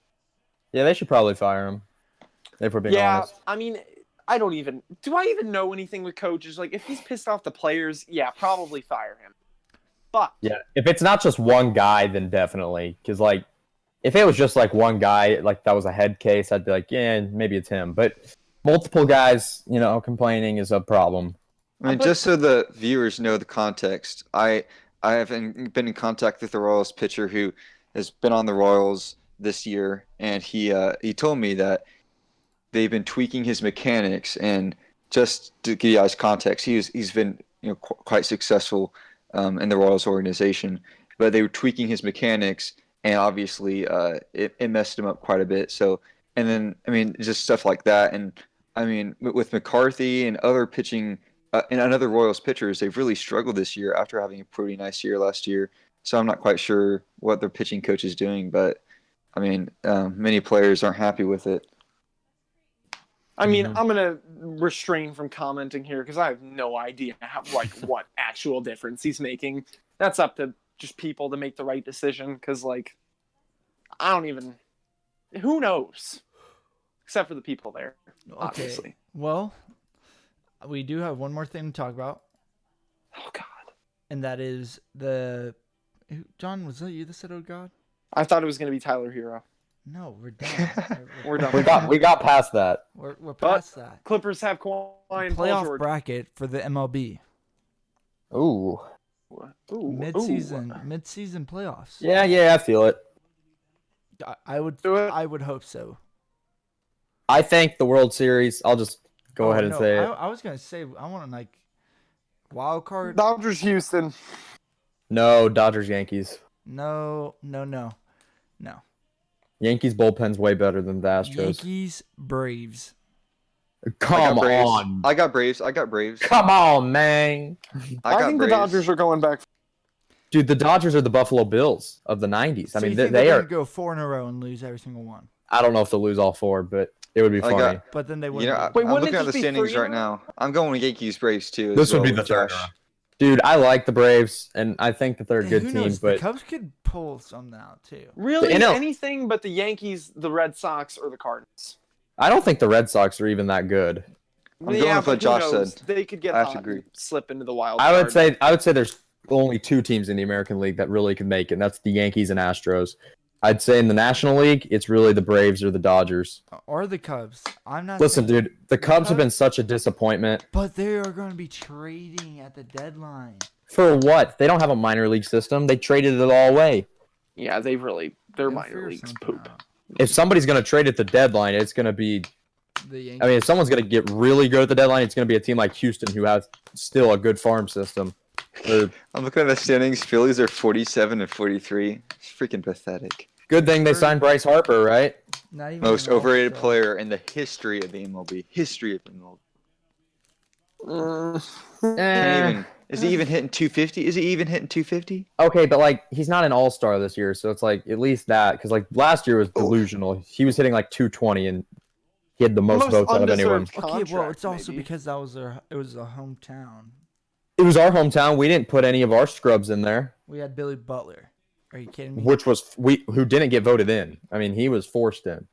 Yeah, they should probably fire him. If we're being Yeah, honest. I mean, do I even know anything with coaches? Like, if he's pissed off the players, yeah, probably fire him. But Yeah, if it's not just one guy, then definitely. Because, like, if it was just, like, one guy, like, that was a head case, I'd be like, yeah, maybe it's him. But multiple guys, complaining is a problem. I mean, just so the viewers know the context, I have been in contact with the Royals pitcher who has been on the Royals this year, and he told me that they've been tweaking his mechanics, and just to give you guys context, he's been quite successful in the Royals organization, but they were tweaking his mechanics, and obviously it messed him up quite a bit. So, and then I mean just stuff like that, and I mean with McCarthy and other pitching and other Royals pitchers, they've really struggled this year after having a pretty nice year last year. So I'm not quite sure what their pitching coach is doing, but I mean many players aren't happy with it. I mean, I'm gonna refrain from commenting here because I have no idea what actual difference he's making. That's up to just people to make the right decision. Because I don't even. Who knows? Except for the people there, obviously. Well, we do have one more thing to talk about. Oh God! And that is John, was that you that said, "Oh God"? I thought it was gonna be Tyler Hero. No, we're done. We're done. We got past that. We're past that. Clippers have Kawhi and Paul Playoff George. bracket for the MLB. Ooh. Mid-season playoffs. Yeah, I feel it. I would Do it. I would hope so. I think the World Series. I'll just go ahead and say it. I was gonna say I want to wild card. Dodgers, Houston. No, Dodgers, Yankees. No. Yankees bullpen's way better than the Astros. Yankees, Braves. Come on. I got Braves. Come on, man. I think the Dodgers are going back. Dude, the Dodgers are the Buffalo Bills of the 90s. So I mean, they're they are. gonna go 4 in a row and lose every single one. I don't know if they'll lose all 4, but it would be funny. But then they would. Wait, I'm wouldn't looking it at the just be standings 3 in a right row? now. I'm going with Yankees Braves too. This would be the third. Dude, I like the Braves, and I think that they're a good who team. knows? But The Cubs could pull something out too. Really, The NL anything but the Yankees, the Red Sox, or the Cardinals. I don't think the Red Sox are even that good. I'm going with what but who Josh knows? said. They could get I have to hot agree. and slip into the wild I would card. say there's only 2 teams in the American League that really could make it, and that's the Yankees and Astros. I'd say in the National League, it's really the Braves or the Dodgers. Or the Cubs. I'm not. Listen, saying, dude, the Cubs have been such a disappointment. But they are going to be trading at the deadline. For what? They don't have a minor league system. They traded it all away. Yeah, their They'll minor figure leagues something poop. out. If somebody's going to trade at the deadline, it's going to be. The Yankees. I mean, if someone's going to get really good at the deadline, it's going to be a team like Houston who has still a good farm system. I'm looking at the standings. Phillies are 47 and 43. It's freaking pathetic. Good thing they signed Bryce Harper, right? Not even Most an overrated All-Star. player in the history of the MLB. Can't even. Is he even hitting 250? Is he even hitting 250? Okay, but he's not an all-star this year, so it's at least that, because last year was delusional. He was hitting 220 and he had the most votes out of anyone. Okay, well, it's also maybe. because it was a hometown. It was our hometown. We didn't put any of our scrubs in there, We had Billy Butler. Are you kidding me? which was who didn't get voted in. I mean, he was forced in.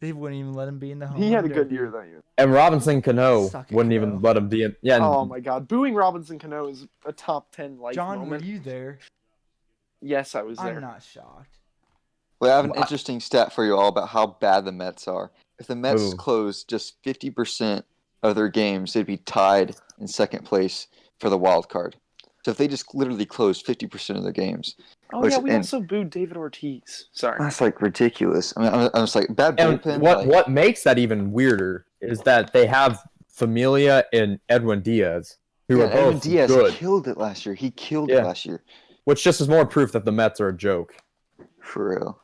They wouldn't even let him be in the home. He had a run good derby. year that year. And Robinson Cano Suck it, wouldn't Cano. even let him be in. Yeah, and Oh my God, booing Robinson Cano is a top 10 life John, moment. were you there? Yes, I was there. I'm not shocked. Well, I have an interesting stat for you all about how bad the Mets are. If the Mets Ooh. closed just 50% of their games, they'd be tied in second place for the wild card. So if they just literally closed 50% of their games, Oh yeah, we also booed David Ortiz. Sorry. that's ridiculous. I mean, I'm just bad And bullpen. what makes that even weirder is that they have Familia and Edwin Diaz, who are Edwin both Diaz good, killed it last year. He killed it last year. which just is more proof that the Mets are a joke. For real.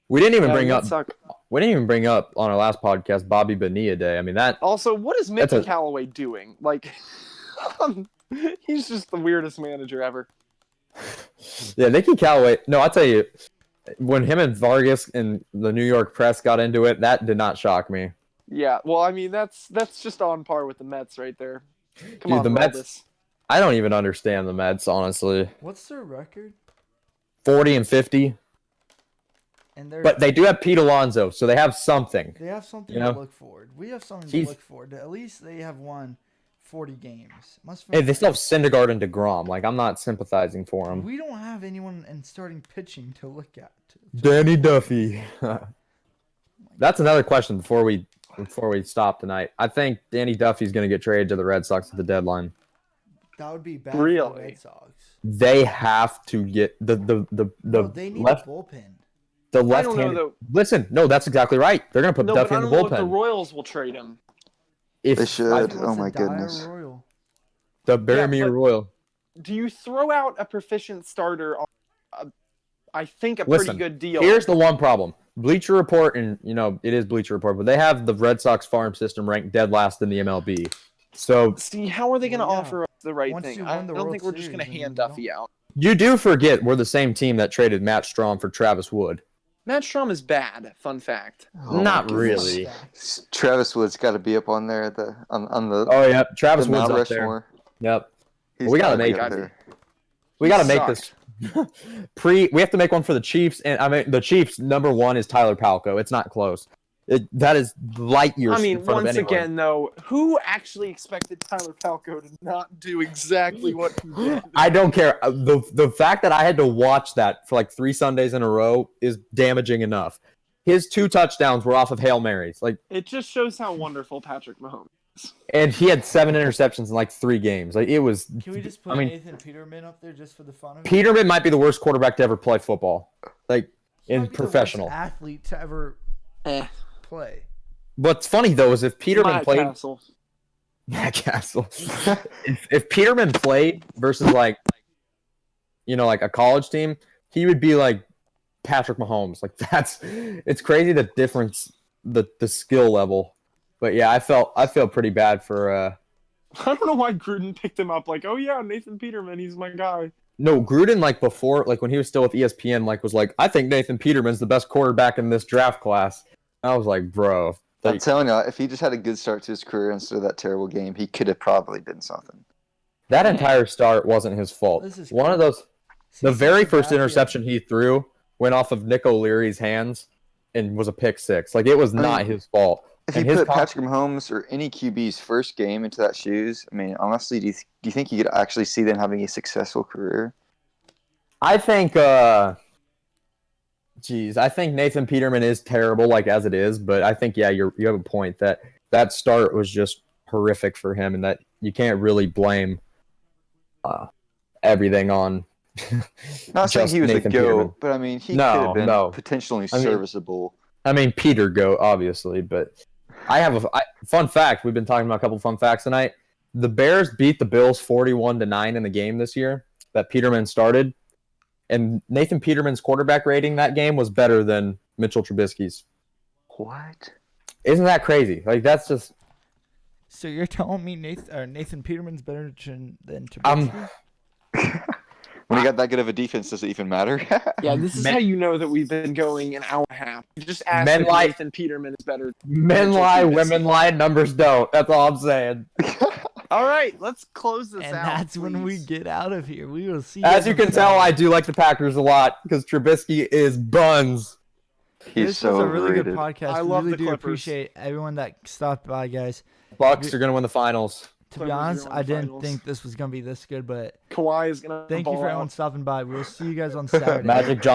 We didn't even Yeah, bring the up Mets suck. We didn't even bring up on our last podcast Bobby Bonilla Day. I mean that. Also, what is That's Mickey a- Callaway doing? Like, he's just the weirdest manager ever. Yeah, Nicky Callaway. No, I'll tell you, when him and Vargas and the New York press got into it, that did not shock me. Yeah, well, I mean, that's just on par with the Mets right there. Come Dude, on, the Mets- Valdez. I don't even understand the Mets, honestly. What's their record? 40-50, And they're but they do have Pete Alonso, so they have something. they have something You to know? look forward. We have something He's- to look forward to. At least they have won 40 games. Must Hey, they still have Syndergaard and DeGrom. Like, I'm not sympathizing for them. We don't have anyone in starting pitching to look at. Danny Duffy. That's another question before we stop tonight. I think Danny Duffy's going to get traded to the Red Sox at the deadline. That would be bad for the Really? Red Sox. They have to get the No, they need left a bullpen. the I don't know, left-handed. though. Listen, no, that's exactly right. They're going to put No, but Duffy I in the don't know if the bullpen. Royals will trade him. If They should. What's Oh my a dire goodness. Royal? the Baramir but- Royal. Do you throw out a proficient starter on, I think, a Listen, pretty good deal? Here's the one problem. Bleacher Report, and it is Bleacher Report, but they have the Red Sox farm system ranked dead last in the MLB. So See, how are they going to Well, yeah. offer us the right Once thing? you I win the don't World think we're just Series, going to I mean, hand you don't- Duffy out. you do forget we're the same team that traded Matt Strom for Travis Wood. Matt Strom is bad. Fun fact. Oh my Not goodness. really. Travis Wood's got to be up on there at the on the Oh yeah, Travis the Wood's Mount up there. Rushmore. Yep. He's We gotta gotta be make up it. there. We He got to make sucked. this We have to make one for the Chiefs, and I mean the Chiefs number one is Tyler Palco. It's not close. That is light years. I mean, in front once of anyone. again, though, who actually expected Tyler Palco to not do exactly what he did? I don't care. The fact that I had to watch that for like 3 Sundays in a row is damaging enough. His 2 touchdowns were off of Hail Marys. Like, It just shows how wonderful Patrick Mahomes is. and he had 7 interceptions in like 3 games. Like, it was. Can we just put I mean, Nathan Peterman up there just for the fun of it? Peterman might be the worst quarterback to ever play football. Like, He in might be the worst professional. athlete to ever Eh. play. What's funny though is if Peterman Matt played. Castle. Matt Castle. if Peterman played versus like a college team, he would be like Patrick Mahomes. Like it's crazy the difference, the skill level. But yeah, I feel pretty bad for. I don't know why Gruden picked him up. Like, oh yeah, Nathan Peterman, he's my guy. No, Gruden like before, like when he was still with ESPN, like was like, I think Nathan Peterman's the best quarterback in this draft class. I was like, bro. I'm telling you, if he just had a good start to his career instead of that terrible game, he could have probably been something. That entire start wasn't his fault. This is One of crazy. those. The very first Cincinnati, interception he threw went off of Nick O'Leary's hands and was a pick six. Like, it was not his fault. If And you his put Patrick Mahomes or any QB's first game into that shoes, I mean, honestly, do you think you could actually see them having a successful career? I think, I think Nathan Peterman is terrible, like, as it is. But I think, yeah, you have a point that start was just horrific for him, and that you can't really blame everything on. Not saying just he was Nathan a go, Peterman. but I mean, he No, could have been no. potentially I mean- serviceable. I mean, Peter Goat, obviously, but I have a fun fact. We've been talking about a couple fun facts tonight. The Bears beat the Bills 41-9 in the game this year that Peterman started, and Nathan Peterman's quarterback rating that game was better than Mitchell Trubisky's. What? Isn't that crazy? Like, that's just So you're telling me Nathan Peterman's better than I'm Trubisky? When you got that good of a defense, does it even matter? Yeah, this is Men- how you know that we've been going an hour and a half. You just asked Men if like- Nathan Peterman is better. men Mitchell lie, Trubisky. women lie, numbers don't. That's all I'm saying. All right, let's close this And out. that's when we please. get out of here. We will see. As you on can tell, Friday. I do like the Packers a lot because Trubisky is buns. He's This so was a really good overrated. podcast. I We love really the do Clippers. appreciate everyone that stopped by, guys. Bucks are gonna win the finals. To be Clippers are honest, going I to didn't finals. think this was gonna be this good, but Kawhi is gonna. thank you ball for out. everyone stopping by. We'll see you guys on Saturday. Magic Johnson.